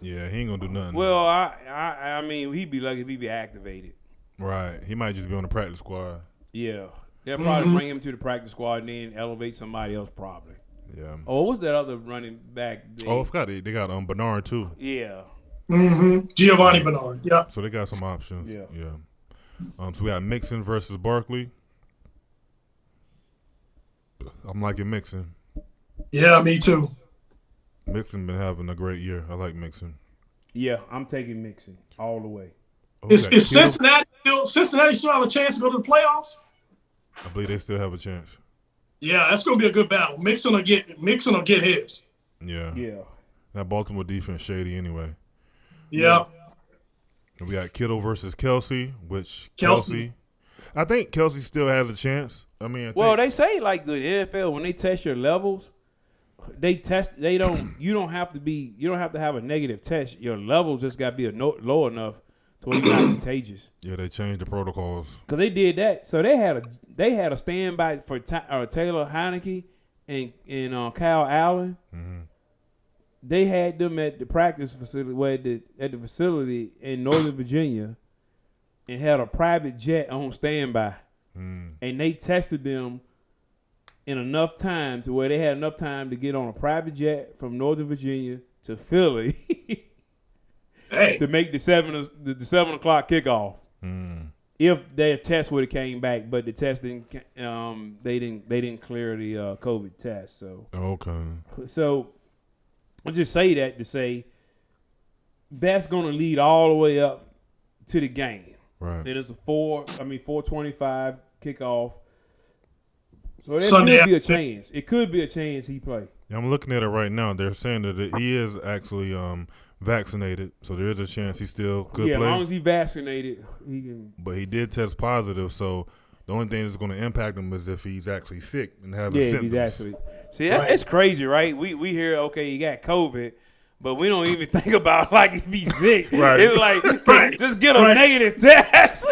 Yeah, he ain't gonna do nothing. Well, I mean, he'd be lucky if he be activated. Right, he might just be on the practice squad. Yeah, they'll probably bring him to the practice squad and then elevate somebody else probably. Yeah. Oh, what was that other running back? I forgot they got Bernard too. Yeah. Giovanni Bernard. Yeah. So they got some options. Yeah. So we got Mixon versus Berkeley. I'm liking Mixon. Yeah, me too. Mixon been having a great year. I like Mixon. Yeah, I'm taking Mixon all the way. Is Cincinnati still have a chance to go to the playoffs? I believe they still have a chance. Yeah, that's gonna be a good battle. Mixon will get his. Yeah. That Baltimore defense shady anyway. Yeah. And we got Kiddo versus Kelsey, which Kelsey. I think Kelsey still has a chance. I mean, they say like the NFL when they test your levels, you don't have to have a negative test. Your levels just got to be low enough to where you're not contagious. Yeah, they changed the protocols because they did that. So they had a standby for Taylor Heineke and Kyle Allen. Mm-hmm. They had them at the practice facility, at the facility in Northern Virginia, and had a private jet on standby, and they tested them in enough time to where they had enough time to get on a private jet from Northern Virginia to Philly to make the 7 o'clock kickoff. If their test would have came back, but the test didn't, they didn't clear the COVID test. So So I'll just say that to say that's going to lead all the way up to the game. Right. And it's a 4:25 kickoff. So there could be a chance. It could be a chance he play. Yeah, I'm looking at it right now. They're saying that he is actually vaccinated, so there is a chance he still could play. Yeah, as long as he's vaccinated, he can. But he did test positive, so the only thing that's going to impact him is if he's actually sick and having symptoms. Exactly. See, it's crazy, right? We hear, okay, you got COVID, but we don't even think about like if he's sick. Right. It's like just get a negative test.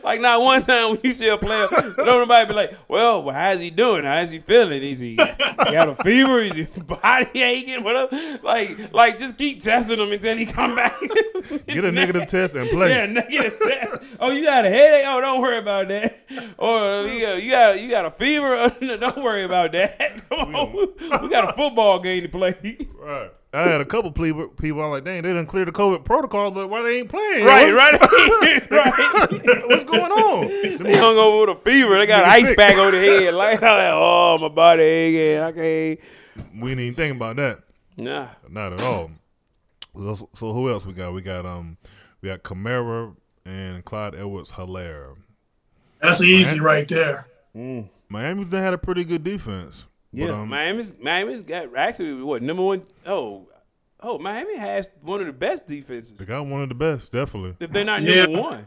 like not one time when you see a player, don't nobody be like, well, how's he doing? How's he feeling? Is he got a fever? Is his body aching? Whatever. Like just keep testing him until he come back. Get a negative test and play. Yeah, negative test. Oh, you got a headache? Oh, don't worry about that. Or you got a fever? Don't worry about that. Come on, we got a football game to play. Right. I had a couple people. I'm like, dang, they didn't clear the COVID protocol, but why they ain't playing? Right. What's going on? They hung over with a fever. They got an ice pack on their head. Like, oh, my body aching. I can't. We didn't even think about that. Nah, not at all. So who else we got? We got Kamara and Clyde Edwards-Helaire. That's easy right there. Miami's had a pretty good defense. Yeah, but, Miami's got actually what number one? Oh, Miami has one of the best defenses. They got one of the best, definitely. If they're not number one.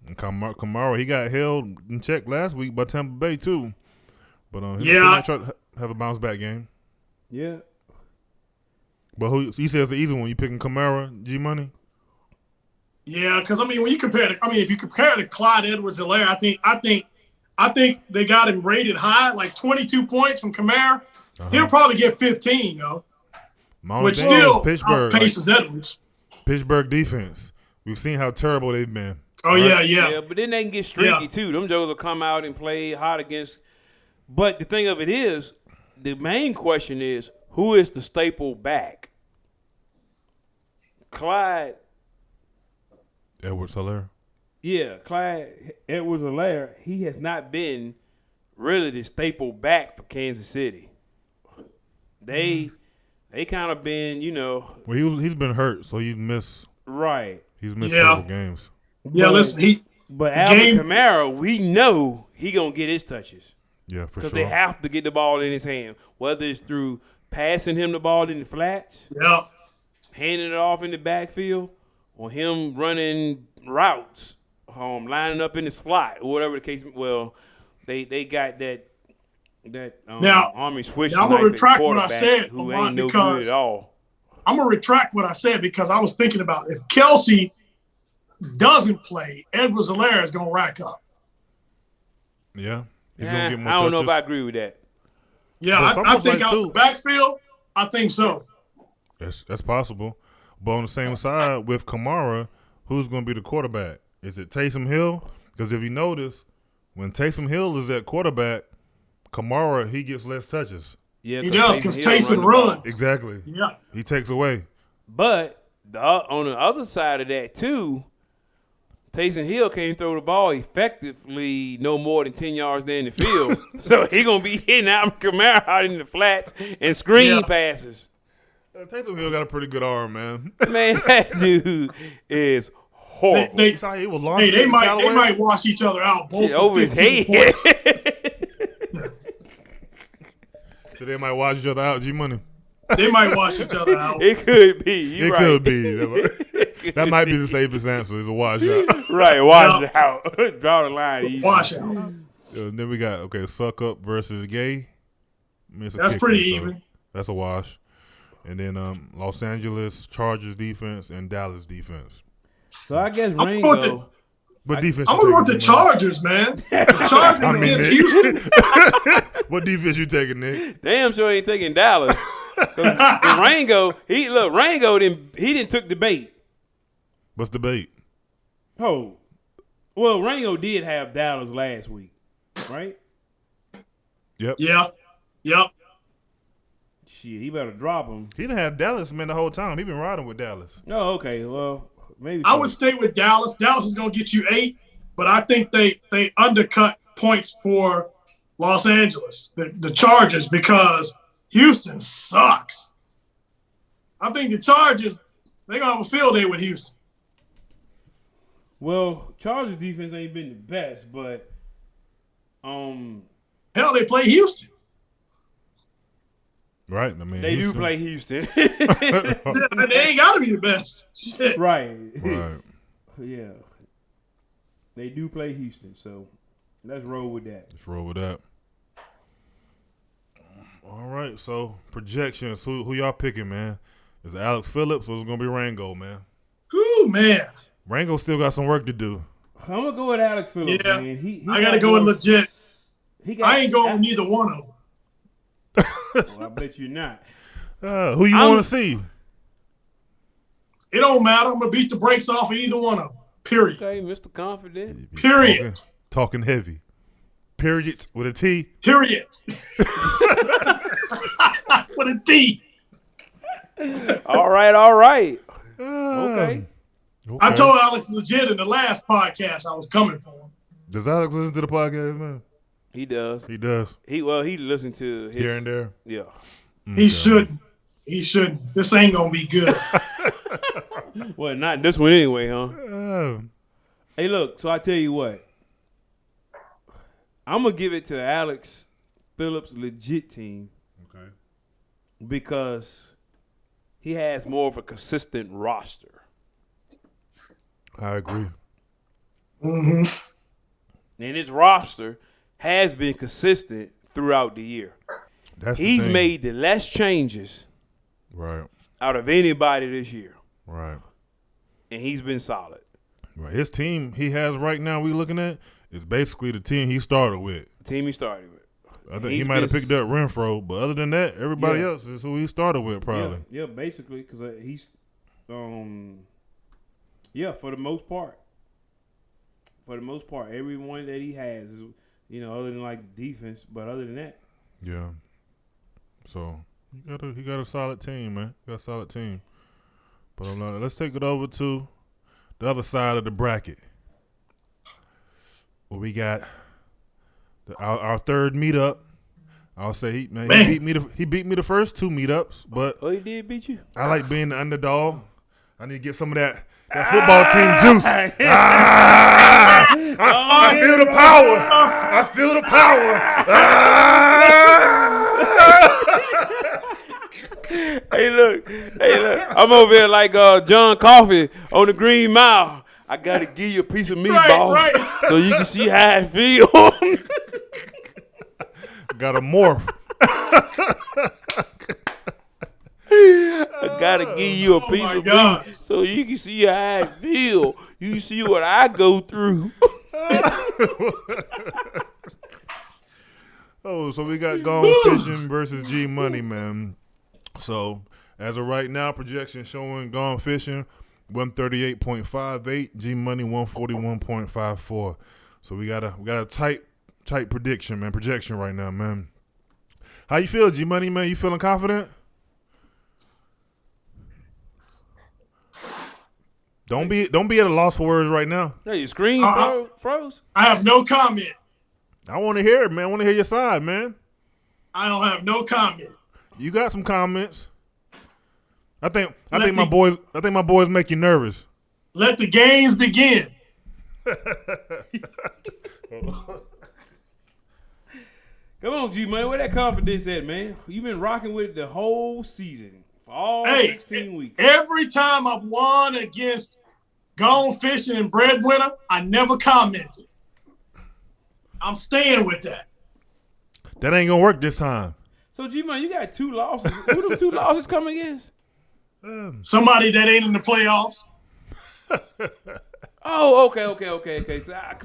And Kamara, he got held in check last week by Tampa Bay too, but he might try to have a bounce back game. Yeah, but he says the easy one. You picking Kamara, G Money? Yeah, because when you compare if you compare to Clyde Edwards-Helaire, I think they got him rated high, like 22 points from Kamara. He'll probably get 15, though. Which still outpaces Edwards. Pittsburgh defense. We've seen how terrible they've been. Oh, right? Yeah. But then they can get streaky, too. Them Joes will come out and play hot against. But the thing of it is, the main question is, who is the staple back? Clyde Edwards-Helaire. Yeah, Clyde Edwards-Helaire, he has not been really the staple back for Kansas City. They kind of been, Well, he's been hurt, so he's missed. Right. He's missed several games. Yeah, listen, But Alvin Kamara, we know he gonna get his touches. Yeah, for sure. Because they have to get the ball in his hand, whether it's through passing him the ball in the flats, handing it off in the backfield, or him running routes. Lining up in the slot or whatever the case. Well, they got that Army switch. I'm gonna retract what I said, who ain't no good at all. I'm gonna retract what I said because I was thinking about if Kelsey doesn't play, Edwards-Helaire is gonna rack up. Yeah, he's gonna get more I don't know touches. if I agree with that. Yeah, I think out the backfield, I think so. That's possible. But on the same side with Kamara, who's gonna be the quarterback? Is it Taysom Hill? Because if you notice, when Taysom Hill is at quarterback, Kamara, he gets less touches. Yeah, he does because Taysom runs. Exactly. Yeah. He takes away. But on the other side of that, too, Taysom Hill can't throw the ball effectively no more than 10 yards down the field. So he going to be hitting out Kamara out in the flats and screen passes. Taysom Hill got a pretty good arm, man. Man, that dude is horrible. They might wash each other out both over his head. So they might wash each other out, G Money. They might wash each other out. It could be. Could be. That might be the safest answer. Is a wash out. Right, wash it out. Draw the line. Easy. Wash out. Then we got Suck Up versus Gay. That's pretty even. That's a wash. And then Los Angeles Chargers defense and Dallas defense. So I guess Rango. But defense. I'm going with the Chargers, man. The Chargers against Houston. What defense you taking, Nick? Damn sure ain't taking Dallas. Rango, Rango didn't took the bait. What's the bait? Oh, well, Rango did have Dallas last week, right? Yep. Yep. Shit, he better drop him. He didn't have Dallas, man, the whole time. He been riding with Dallas. Oh, okay. Well, maybe I would stay with Dallas. Dallas is going to get you 8, but I think they undercut points for Los Angeles, the Chargers, because Houston sucks. I think the Chargers, they're going to have a field day with Houston. Well, Chargers defense ain't been the best, but hell, they play Houston. Right, I mean they do play Houston. They ain't got to be the best. Shit. Right. Right. Yeah. They do play Houston, so let's roll with that. Let's roll with that. All right, so projections. Who y'all picking, man? Is it Alex Phillips or is it gonna be Rango, man? Ooh, man. Rango still got some work to do. I'm gonna go with Alex Phillips, Yeah, man. He I gotta go with legit. I ain't going with neither one of them. Well, I bet you not. Who you want to see? It don't matter. I'm gonna beat the brakes off of either one of them. Period. Okay, Mr. Confident. Period. Talking heavy. Period with a T. Period. With a T. All right. Okay. I told Alex legit in the last podcast I was coming for him. Does Alex listen to the podcast, man? He does. He does. He listened to his, here and there. Yeah. He shouldn't. He shouldn't. This ain't gonna be good. Well, not this one anyway, huh? Hey, look. So I tell you what. I'm gonna give it to Alex Phillips' legit team. Okay. Because he has more of a consistent roster. I agree. Mm-hmm. And his roster has been consistent throughout the year. He's made the less changes out of anybody this year. Right. And he's been solid. Right. His team he has right now we looking at is basically the team he started with. The team he started with. I think he might have picked up Renfro, but other than that, everybody else is who he started with probably. Yeah, basically, because he's, for the most part. For the most part, everyone that he has is, other than like defense, but other than that. Yeah. So he got a solid team, man. Got a solid team. But let's take it over to the other side of the bracket. Well, we got our third meetup. I'll say he beat me the first two meetups, but he did beat you. I like being the underdog. I need to get some of that football team juice. I feel the power. I feel the power. Hey, look. I'm over here like John Coffey on the Green Mile. I got to give you a piece of me, boss, so you can see how I feel. Got a morph. I got to give you a piece of me so you can see how I feel. You can see what I go through. So we got Gone Fishing versus G Money, man. So as of right now, projection showing Gone Fishing 138.58, G Money 141.54. So we got a tight prediction, man. Projection right now, man. How you feel, G Money, man? You feeling confident? Don't be at a loss for words right now. Hey, your screen froze. I have no comment. I want to hear it, man. I want to hear your side, man. I don't have no comment. You got some comments. I think my boys make you nervous. Let the games begin. Come on, G Money. Where that confidence at, man? You've been rocking with it the whole season for all 16 weeks. Every time I've won against Gone Fishing and Breadwinner, I never commented. I'm staying with that. That ain't gonna work this time. So, G Money, you got 2 losses. Who them 2 losses come against? Somebody that ain't in the playoffs. Oh, okay. Because I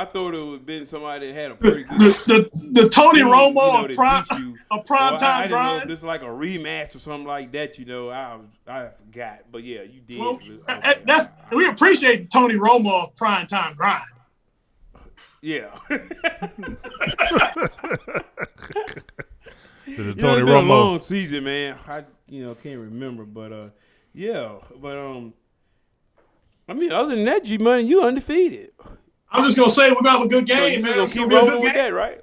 thought it would have been somebody that had a pretty good the Tony Romo of prime time I didn't know if this is like a rematch or something like that. I forgot, but yeah, you did. Well, we appreciate Tony Romo of prime time grind. Yeah. Tony it's been Romo. a long season, man. I can't remember, but other than that, G Money, you undefeated. I was just gonna say we're gonna have a good game, man. It's gonna keep rolling with that, right?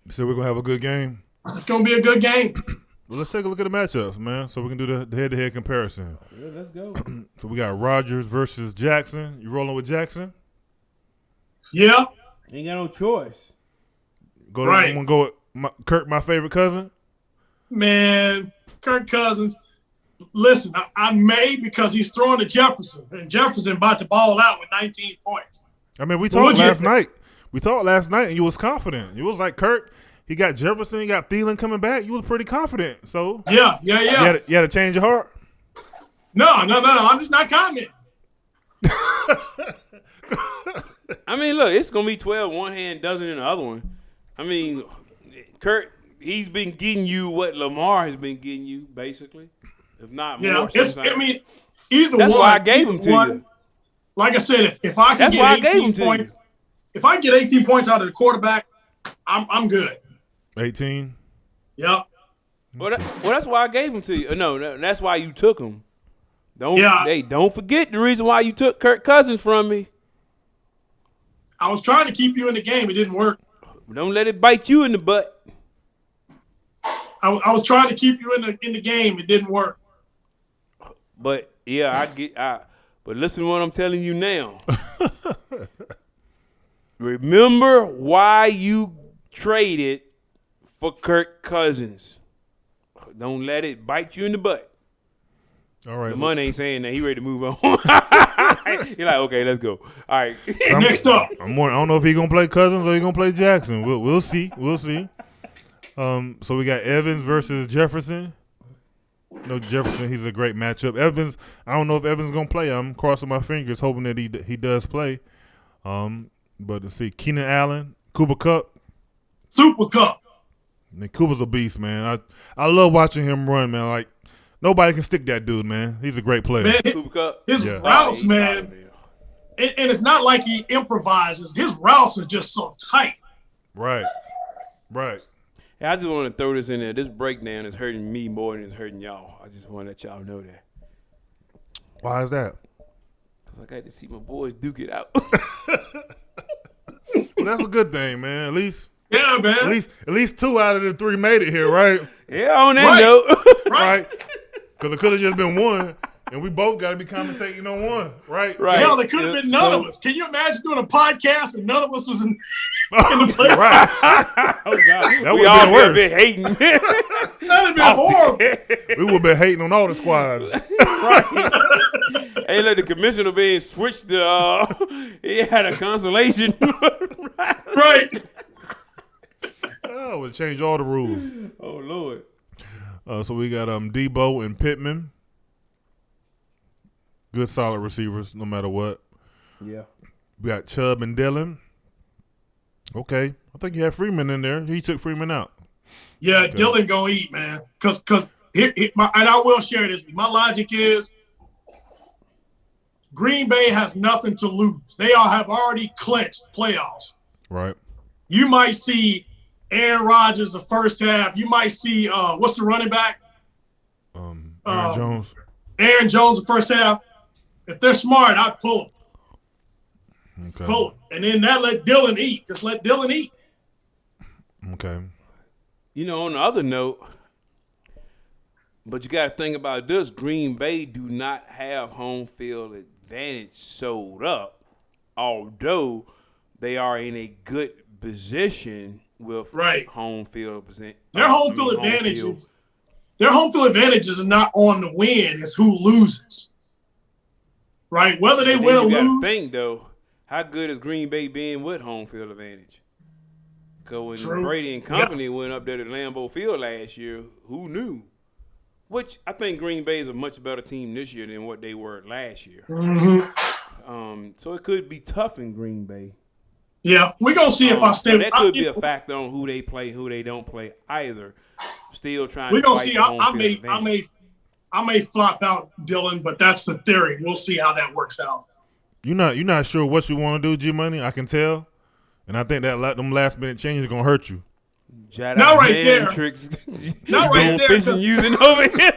So we're gonna have a good game. It's gonna be a good game. Well, let's take a look at the matchups, man. So we can do the head-to-head comparison. Yeah, let's go. So we got Rodgers versus Jackson. You rolling with Jackson? Yeah. Ain't got no choice. I'm gonna go with Kirk, my favorite cousin. Man, Kirk Cousins. Listen, I may because he's throwing to Jefferson, and Jefferson about to ball out with 19 points. I mean, we talked last night. we talked last night, and you was confident. You was like, Kirk, he got Jefferson, he got Thielen coming back. You was pretty confident. So yeah. You had to change your heart? No. I'm just not commenting. I mean, look, it's going to be 12 one hand, dozen in the other one. I mean, Kirk, he's been getting you what Lamar has been getting you, basically, if not more. I mean, either That's one. why I gave him to you. Like I said, if I can get 18 points, if I get 18 points out of the quarterback, I'm good. 18? Yep. Well, that's why I gave him to you. No, that's why you took him. Don't forget the reason why you took Kirk Cousins from me. I was trying to keep you in the game. It didn't work. Don't let it bite you in the butt. I was trying to keep you in the game. It didn't work. But yeah, but listen to what I'm telling you now. Remember why you traded for Kirk Cousins. Don't let it bite you in the butt. All right. The money ain't saying that. He ready to move on. You're like, okay, let's go. All right. Next up. I don't know if he's going to play Cousins or he's going to play Jackson. We'll see. We'll see. So we got Evans versus Jefferson. No, Jefferson, he's a great matchup. Evans, I don't know if Evans is going to play. I'm crossing my fingers hoping that he does play. But let's see. Keenan Allen, Cooper Kupp. Super Cup. And Cooper's a beast, man. I love watching him run, man. Like, nobody can stick that dude, man. He's a great player. Man, Cooper Kupp. His routes, man. And it's not like he improvises. His routes are just so tight. Right. Yeah, I just want to throw this in there. This breakdown is hurting me more than it's hurting y'all. I just want to let y'all know that. Why is that? Because I got to see my boys duke it out. Well, that's a good thing, man. At least. Yeah, man. At least 2 out of the 3 made it here, right? Yeah, on that note. Right. Because it could have just been 1, and we both got to be commentating on 1, right? Right. Hell, there could have been none of us. Can you imagine doing a podcast and none of us was in the playoffs? Right. Oh, God. That We would all have been worse. been hating. That would have been horrible. We would have been hating on all the squads. Right. Hey, look, the commissioner being switched to, he had a consolation. Right. Oh, would change all the rules. Oh, Lord. So we got Debo and Pittman. Good, solid receivers, no matter what. Yeah. We got Chubb and Dillon. Okay. I think you had Freeman in there. He took Freeman out. Yeah, okay. Dillon gonna eat, man. Because and I will share this. My logic is Green Bay has nothing to lose. They all have already clinched playoffs. Right. You might see Aaron Rodgers the first half. You might see what's the running back? Aaron Jones. Aaron Jones the first half. If they're smart, I'd pull them. Okay. Pull them. And then let Dillon eat. Just let Dillon eat. Okay. You know, on the other note, but you got to think about this. Green Bay do not have home field advantage sold up, although they are in a good position with home field percent. Their home field advantages. Their home field advantages are not on the win; it's who loses. Right, whether they win or lose. You got to think though, how good is Green Bay being with home field advantage? Because when Brady and company went up there to Lambeau Field last year, who knew? Which I think Green Bay is a much better team this year than what they were last year. Mm-hmm. So it could be tough in Green Bay. Yeah, we're gonna see if I stay. So that could be a factor on who they play, who they don't play either. Still trying. We're to gonna fight see. I may flop out Dillon, but that's the theory. We'll see how that works out. You're not sure what you want to do, G-Money. I can tell, and I think that them last minute changes are gonna hurt you. Not right there. Tricks. Not right there. Fishing using over here.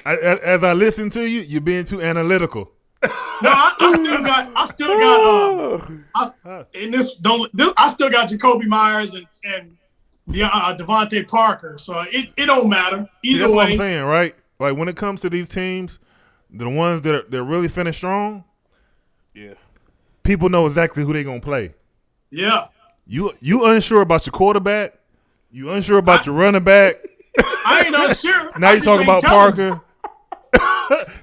As I listen to you, you're being too analytical. No, I still got Jacoby Myers and Devontae Parker. So it don't matter either that's way. What I'm saying, right? Like when it comes to these teams, the ones that really finish strong, yeah, people know exactly who they're gonna play. Yeah, you unsure about your quarterback, you unsure about your running back. I ain't unsure. Now you talking about Parker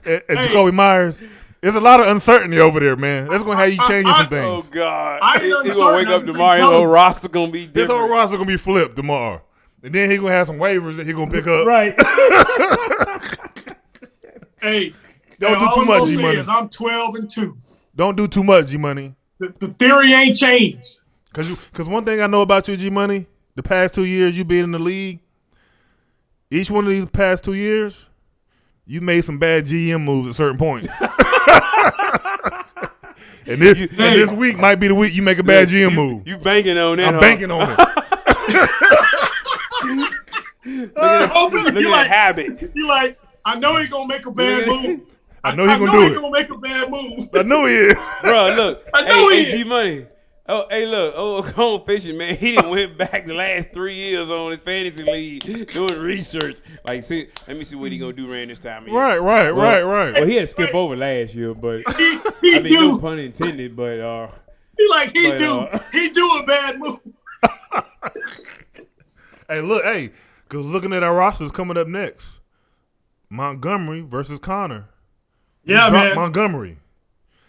and Jacoby Myers. There's a lot of uncertainty over there, man. That's gonna have you changing some things. Oh God, He's gonna wake up tomorrow. His whole roster gonna be different. His whole roster gonna be flipped tomorrow, and then he gonna have some waivers that he gonna pick up. Right. Hey, Don't do too much, G Money. I'm 12-2. Don't do too much, G Money. The theory ain't changed. Cause one thing I know about you, G Money, the past 2 years you been in the league, each one of these past 2 years, you made some bad GM moves at certain points. and this week might be the week you make a bad GM move. You banking on that? I'm banking on it. Look at that habit. You like, I know he gonna make a bad move. I know he gonna do it. Gonna make a bad move. I know he is. Bro, look. I know he is. G Money. Oh, hey, look. Home fishing, man. He done went back the last 3 years on his fantasy league doing research. Like, see, let me see what he gonna do around this time of year. Right. Well, he had to skip over last year, but no pun intended. But he do a bad move. Hey, because looking at our rosters coming up next, Montgomery versus Connor. Yeah, man. Montgomery.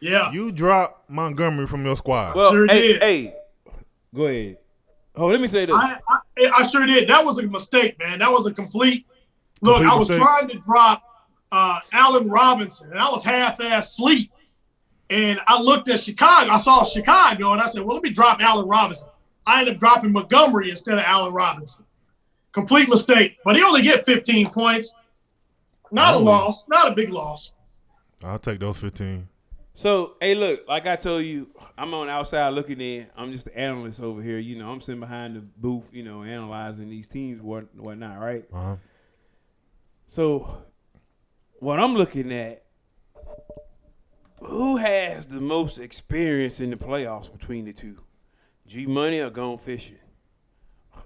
Yeah. You dropped Montgomery from your squad. Well, Sure did. Hey, go ahead. Oh, let me say this. I sure did. That was a mistake, man. That was a complete. Look, I was trying to drop Allen Robinson, and I was half-ass asleep. And I looked at Chicago. I saw Chicago, and I said, well, let me drop Allen Robinson. I ended up dropping Montgomery instead of Allen Robinson. Complete mistake. But he only get 15 points. Not a loss. Not a big loss. I'll take those 15. So, hey, look, like I told you, I'm on the outside looking in. I'm just the analyst over here. You know, I'm sitting behind the booth, you know, analyzing these teams, whatnot, right? Uh-huh. So, what I'm looking at, who has the most experience in the playoffs between the two? G Money or Gone Fishing?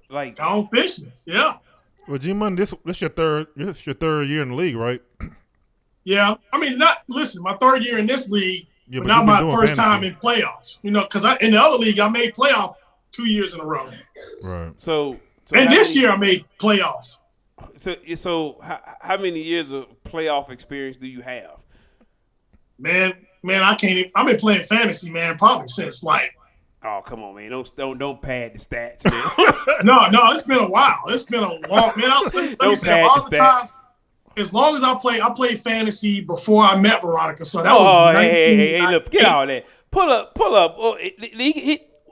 Like Gone Fishing, yeah. Well, G Money, this your third year in the league, right? Yeah, I mean, my third year in this league, but not my first time in playoffs. You know, because in the other league, I made playoffs 2 years in a row. Right. So and this year I made playoffs. So how many years of playoff experience do you have? Man, I can't even. I've been playing fantasy, man, probably since like. Oh, come on, man! Don't pad the stats, man. No, it's been a while. It's been a long man. Let me say, all the time. As long as I played fantasy before I met Veronica, so that was 19, hey, look, get all that. Pull up. Oh,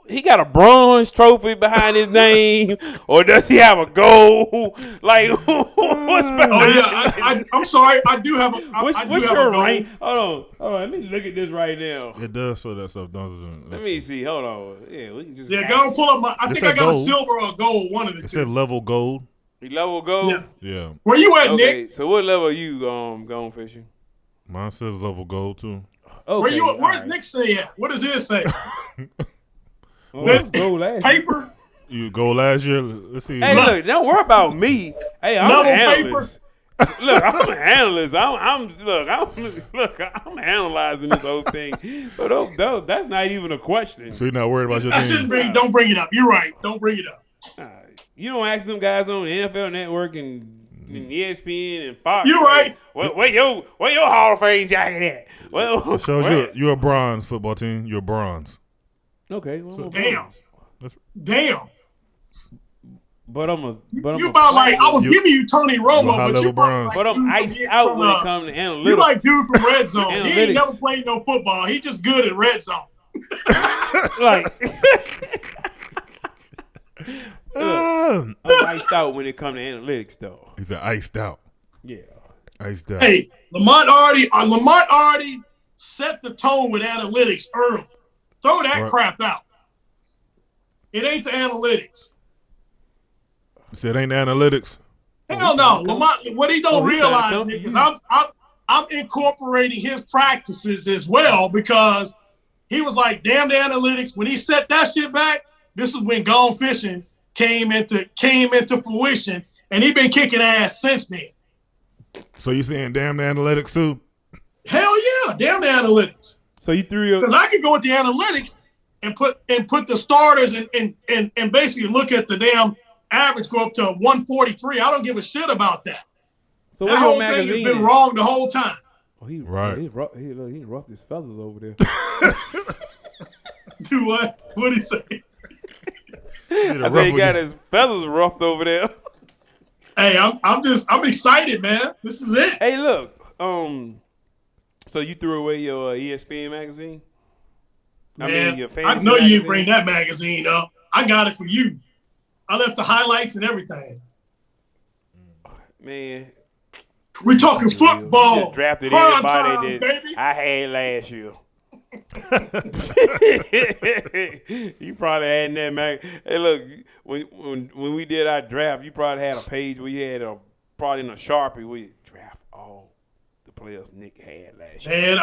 he got a bronze trophy behind his name, or does he have a gold? Like, what's behind? Oh yeah, I'm sorry, I do have a. What's your rank? Hold on. Let me look at this right now. It does show that stuff, doesn't it? Let me see. Hold on. Yeah, we can just. Yeah, go and pull up my. I think I got a silver or a gold, one of the two. It said level gold. Level gold? Yeah. Where you at, okay, Nick? So what level are you going fishing? Mine says level gold too. Okay, where's Nick say at? What does his say? Gold last paper? You go last year? Let's see. Hey, look, don't worry about me. Hey, I'm an analyst. Look, I'm an analyst. I'm analyzing this whole thing. So that's not even a question. So you're not worried about your team? Don't bring it up. You're right. Don't bring it up. You don't ask them guys on the NFL Network and ESPN and Fox. You're right. Where your Hall of Fame jacket at? Well, it shows you're a bronze football team. You're a bronze. Okay. Well, Damn. But you about like I was giving you Tony Romo, but I'm iced out when it comes to analytics. You like dude from Red Zone. He ain't never played no football. He just good at Red Zone. Like. Look, I'm iced out when it comes to analytics, though. He's iced out. Yeah, iced out. Hey, Lamont already set the tone with analytics early. Throw that crap out. It ain't the analytics. You said it ain't the analytics. Hell no, Lamont. What he don't realize is I'm incorporating his practices as well because he was like, damn the analytics. When he set that shit back. This is when Gone Fishing came into fruition, and he been kicking ass since then. So you saying damn the analytics too? Hell yeah, damn the analytics. So you threw your because I could go with the analytics and put the starters and basically look at the damn average go up to 143. I don't give a shit about that. So that whole thing has been wrong the whole time. Oh, he Right. He roughed his feathers over there. Do what? What'd he say? I think he got his feathers roughed over there. Hey, I'm excited, man. This is it. Hey, look. So you threw away your ESPN magazine? Man, your I fantasy know you magazine? didn't bring that magazine up. I got it for you. I left the highlights and everything. Man, We're talking you football. just drafted Prime anybody time, that baby. I had last year. You probably had in that mag. Hey, look, when we did our draft, you probably had a page where you had probably in a Sharpie where you draft all the players Nick had last year. Man,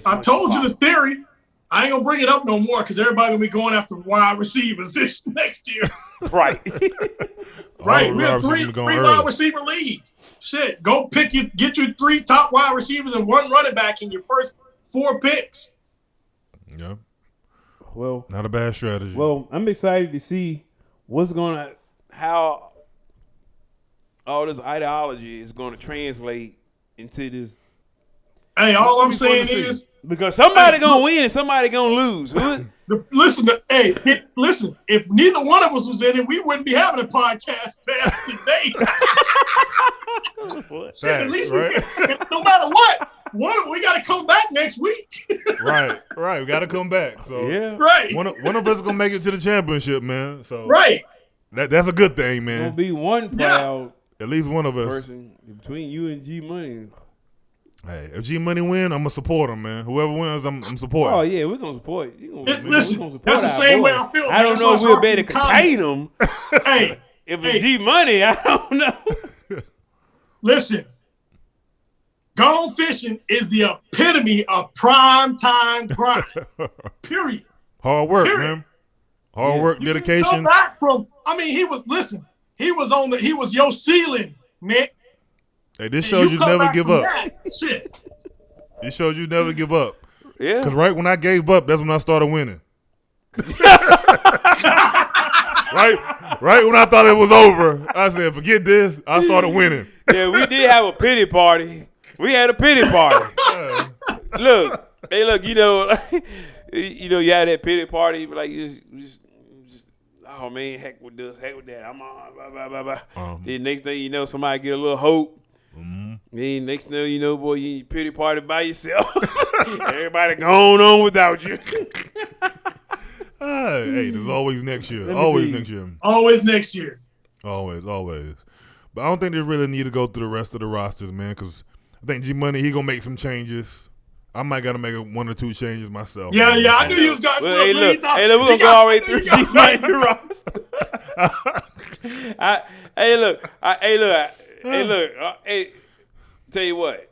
I told you the theory. I ain't gonna bring it up no more because everybody gonna be going after wide receivers this next year. Right. Right. We're a three wide receiver league. Shit, go get your 3 top wide receivers and 1 running back in your first 4 picks. Yeah. Well, Not a bad strategy. well, I'm excited to see How all this ideology is going to translate into this. Hey, all I'm be fun to saying see. is, Because somebody gonna win and somebody gonna lose. listen. If neither one of us was in it, we wouldn't be having a podcast past today. Shit, at least no matter what, we got to come back next week. right. We got to come back. So Yeah. Right. one of us gonna make it to the championship, man. So Right. that's a good thing, gonna man. be one proud At least one of us. person between you and G Money. Hey, if G Money win, I'm gonna support him, man. Whoever wins, I'm supporting. Oh yeah, we're gonna support you. Listen, we gonna support that's the our same boy. way I feel. I don't know if we'll be able to contain them. Hey, If it's G Money, I don't know. listen. Gone fishing is the epitome of prime time grind. Period. Hard work, Period. man. Hard work, You can dedication. come back from. I mean, he was your ceiling, Nick. Hey, this And shows you come never back give from up. that. Shit. It shows you never give up. Yeah. Because right when I gave up, that's when I started winning. right when I thought it was over, I said, forget this. I started winning. Yeah, we did have a pity party. We had a pity party. Look, you know, you had that pity party, but like you just oh man, heck with this, heck with that. I'm on, blah, blah, blah, blah. Then next thing you know, somebody get a little hope. Then next thing you know, boy, you pity party by yourself. Everybody going on without you. Hey, there's always next year. me Always see. next year. Always next year. Always. But I don't think they really need to go through the rest of the rosters, man, because I think G Money, he going to make some changes. I might got to make 1 or 2 changes myself. Yeah, man. yeah. I knew you was going to. Well, hey, look, we're going to go all the way through G Money roster. Hey, tell you what.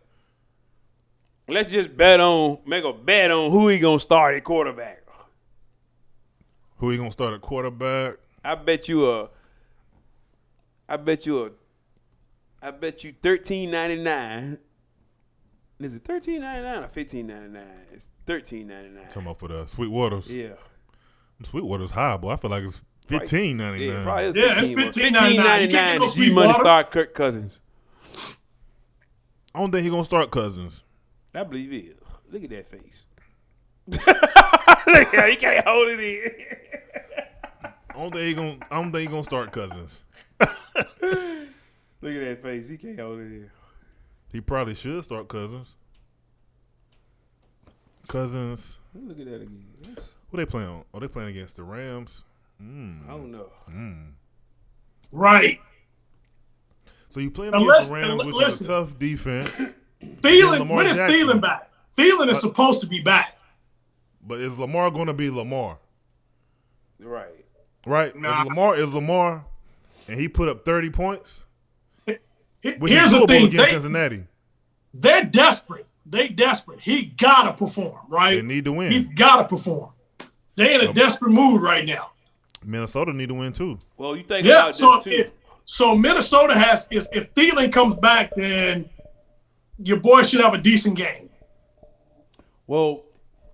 Let's just make a bet on who he going to start at quarterback. Who he going to start at quarterback? I bet you $13.99. Is it $13.99 or $15.99? It's $13.99. Talking about for the Sweetwaters. Yeah. Sweetwater's high, boy. I feel like it's $15.99. Yeah, probably is Yeah, it's $15.99 to G Money start Kirk Cousins. I don't think he going to start Cousins. I believe he is. Look at that face. Look, he can't hold it in. I don't think he gonna start Cousins. Look at that face. He can't hold it in. He probably should start Cousins. Look at that again. Who they playing on? Oh, they playing against the Rams. I don't know. Right. So you playing against the Rams, which is a tough defense. Thielen, when is Thielen back? Thielen is supposed to be back. But is Lamar going to be Lamar? Right. Right? Nah. Is Lamar, and he put up 30 points. Which Here's is the doable thing. against Cincinnati. They're desperate. He got to perform, right? They need to win. He's got to perform. They in a desperate mood right now. Minnesota need to win too. Well, you think Yeah, about so this too. so Minnesota if Thielen comes back, then your boy should have a decent game. Well,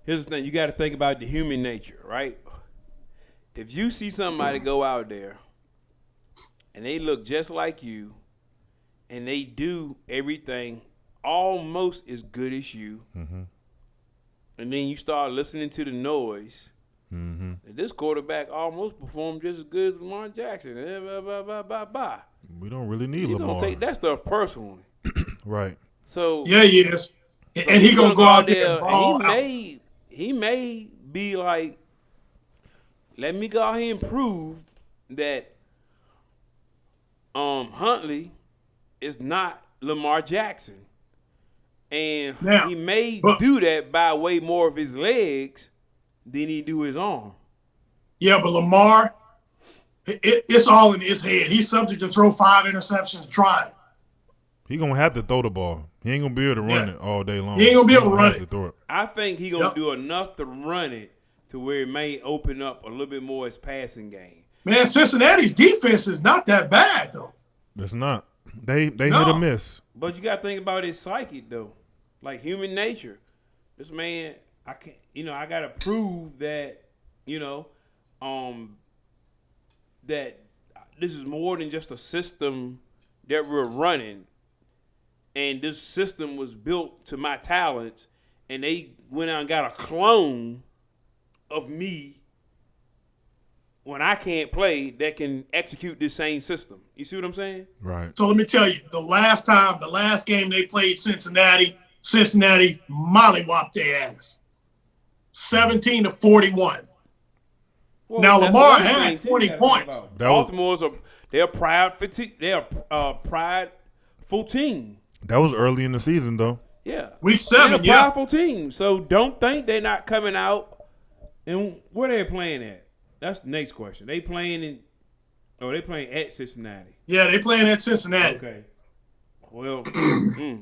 here's the thing. You got to think about the human nature, right? If you see somebody go out there and they look just like you and they do everything almost as good as you, and then you start listening to the noise. This quarterback almost performed just as good as Lamar Jackson. We don't really need You're Lamar. gonna take that stuff personally, Right. So yeah, he is, and he gonna go out there and ball out. He may be like, let me go out here and prove that Huntley is not Lamar Jackson. And Now, he may do that by way more of his legs than he do his arm. Yeah, but Lamar, it's all in his head. He's subject to throw 5 interceptions trying. He gonna have to throw the ball. He ain't gonna be able to run it all day long. He ain't gonna be able to run it. Throw it. I think he gonna do enough to run it to where it may open up a little bit more his passing game. Man, Cincinnati's defense is not that bad though. It's not. They hit or miss. But you gotta think about his psyche though, like human nature. This man, I can't. I gotta prove that. That this is more than just a system that we're running. And this system was built to my talents, and they went out and got a clone of me when I can't play that can execute this same system. You see what I'm saying? Right. So let me tell you, the last game they played Cincinnati mollywopped their ass. 17-41. Well, now Lamar had 20 points. Baltimore's they're a prideful team. That was early in the season, though. Yeah. Week 7, they're a prideful team. So don't think they're not coming out. And where they playing at? That's the next question. They playing at Cincinnati. Yeah, they playing at Cincinnati. Okay. Well,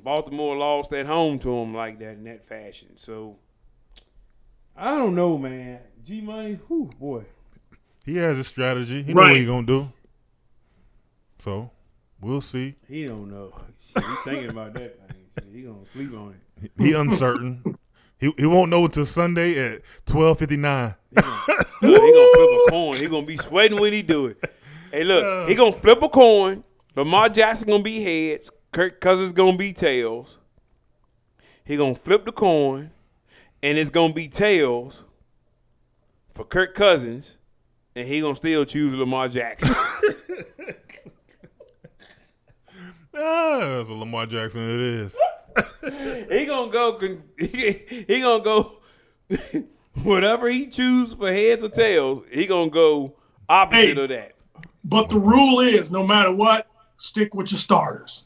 Baltimore lost at home to them like that in that fashion. So I don't know, man. G-Money, boy. He has a strategy. He know what he gonna do. So we'll see. He don't know. He's thinking about that thing. He gonna sleep on it. He uncertain. He won't know until Sunday at 12:59. He gonna flip a coin. He gonna be sweating when he do it. Hey, look, he gonna flip a coin. Lamar Jackson gonna be heads. Kirk Cousins gonna be tails. He gonna flip the coin, and it's gonna be tails for Kirk Cousins, and he gonna still choose Lamar Jackson. That's a Lamar Jackson it is. He gonna go whatever he choose for heads or tails, he gonna go opposite of that. But the rule is, no matter what, stick with your starters.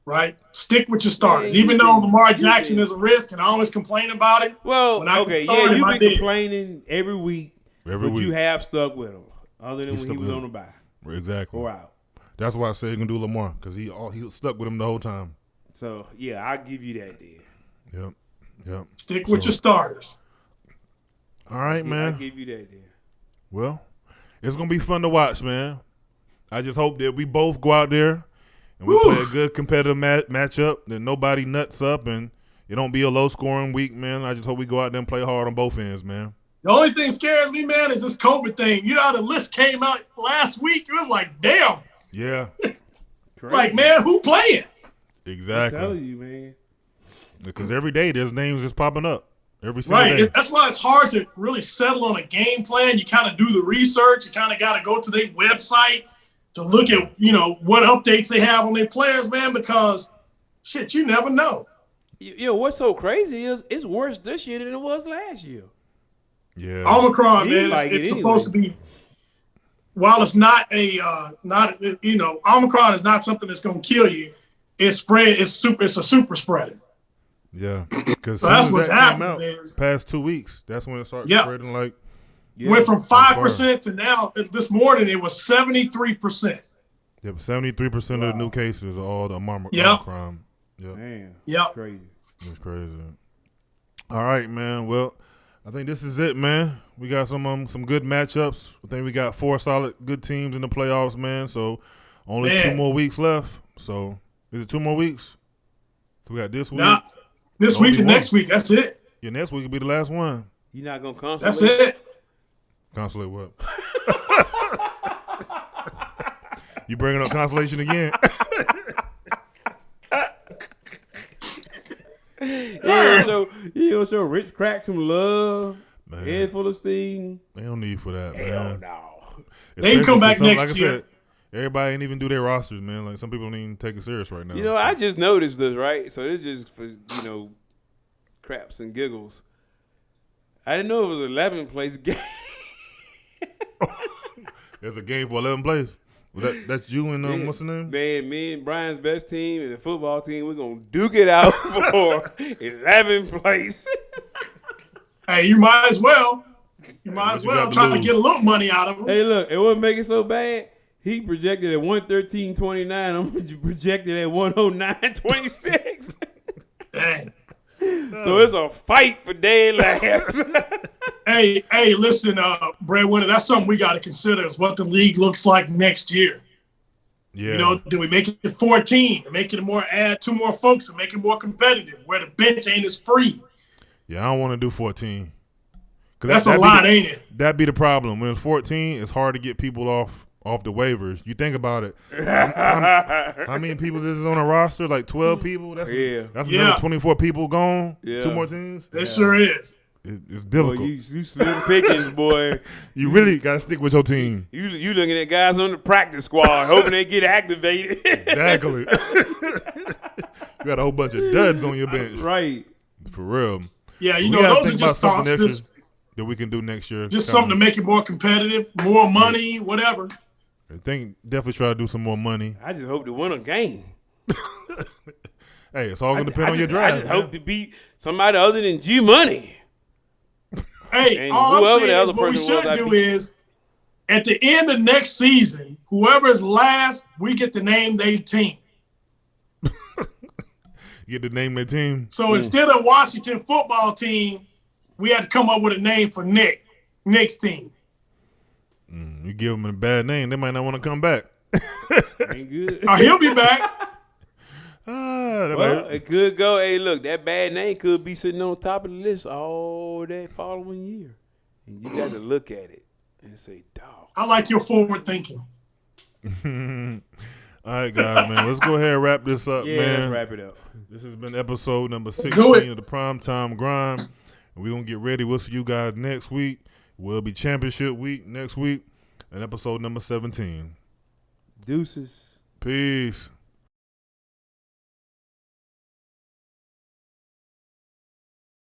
Right? Stick with your starters. Even though Lamar Jackson is a risk and I always complain about it. Well, okay, you've been complaining every week, but you have stuck with him, other than when he was on the bye. Exactly. Or out. That's why I said he can do Lamar, because he stuck with him the whole time. So, yeah, I'll give you that then. Yep. Stick with your starters. All right, man. I'll give you that then. Well, it's going to be fun to watch, man. I just hope that we both go out there and we play a good competitive matchup, that nobody nuts up, and it don't be a low-scoring week, man. I just hope we go out there and play hard on both ends, man. The only thing scares me, man, is this COVID thing. You know how the list came out last week? It was like, damn. Yeah. Like, man, who playing? Exactly. I'm telling you, man. Because every day there's names just popping up. Every single day. That's why it's hard to really settle on a game plan. You kind of do the research. You kind of got to go to their website to look at, what updates they have on their players, man, because, shit, you never know. What's so crazy is it's worse this year than it was last year. Yeah. Omicron, man, it's supposed to be, while it's not Omicron is not something that's going to kill you. It's a super spreader. Yeah. Because so that's what's happening, man. Past 2 weeks, that's when it started spreading like. Yeah. Went from 5% to now, this morning, it was 73%. Yeah, 73% of the new cases are all the Omicron. Yep. Man, yep. Crazy. It's crazy. All right, man. Well, I think this is it, man. We got some good matchups. I think we got 4 solid good teams in the playoffs, man. So only 2 more weeks left. So is it 2 more weeks? So we got this week. Nah, this week and next week. That's it. Yeah, next week will be the last one. You're not gonna consolate? That's it. Consolate what? You bringing up consolation again? gonna show Rich Crack some love. Man. Head full of steam. They don't need for that, Hell man. no. They can come back next like year. I said, everybody ain't even do their rosters, man. Like some people don't even take it serious right now. You know, I just noticed this, right? So it's just for, craps and giggles. I didn't know it was an 11th place game. There's a game for 11 plays. That's you and what's the name? Man, me and Brian's best team and the football team, we're going to duke it out for 11th place. Hey, you might as well. You might as well try to get a little money out of him. Hey, look, it wouldn't make it so bad. He projected at 113.29. I'm projected at 109.26. Dang. So it's a fight for dead last. Hey, listen, Breadwinner, that's something we got to consider is what the league looks like next year. Yeah. Do we make it 14? Make it add 2 more folks and make it more competitive where the bench ain't as free? Yeah, I don't want to do 14. That's a lot, ain't it? That'd be the problem. When it's 14, it's hard to get people off the waivers. You think about it. How many people this is on a roster? Like 12 people? That's another 24 people gone? Yeah. 2 more teams? It sure is. It's difficult. Boy, you slim pickings, boy. You really got to stick with your team. You looking at guys on the practice squad, hoping they get activated. Exactly. You got a whole bunch of duds on your bench. Right. For real. Yeah, We those gotta are think just about thoughts. something extra that we can do next year. Just something to make it more competitive, more money, whatever. I think definitely try to do some more money. I just hope to win a game. Hey, it's all going to depend on your draft. I just hope to beat somebody other than G Money. Hey, And all I'm whoever saying the is other what we person was, should I do beat. is at the end of next season, whoever is last, we get to name their team. You get to name their team. So instead of Washington football team, we had to come up with a name for Nick's team. You give them a bad name, they might not want to come back. Ain't good. He'll be back. Well, it could go. Hey, look, that bad name could be sitting on top of the list all that following year. And you got to look at it and say, dog. I like your forward thinking. All right, guys, man. Let's go ahead and wrap this up, Yeah, man. let's wrap it up. This has been episode number do 16 it. of the Primetime Grind. And we're going to get ready. We'll see you guys next week. Will be championship week next week and episode number 17. Deuces. Peace.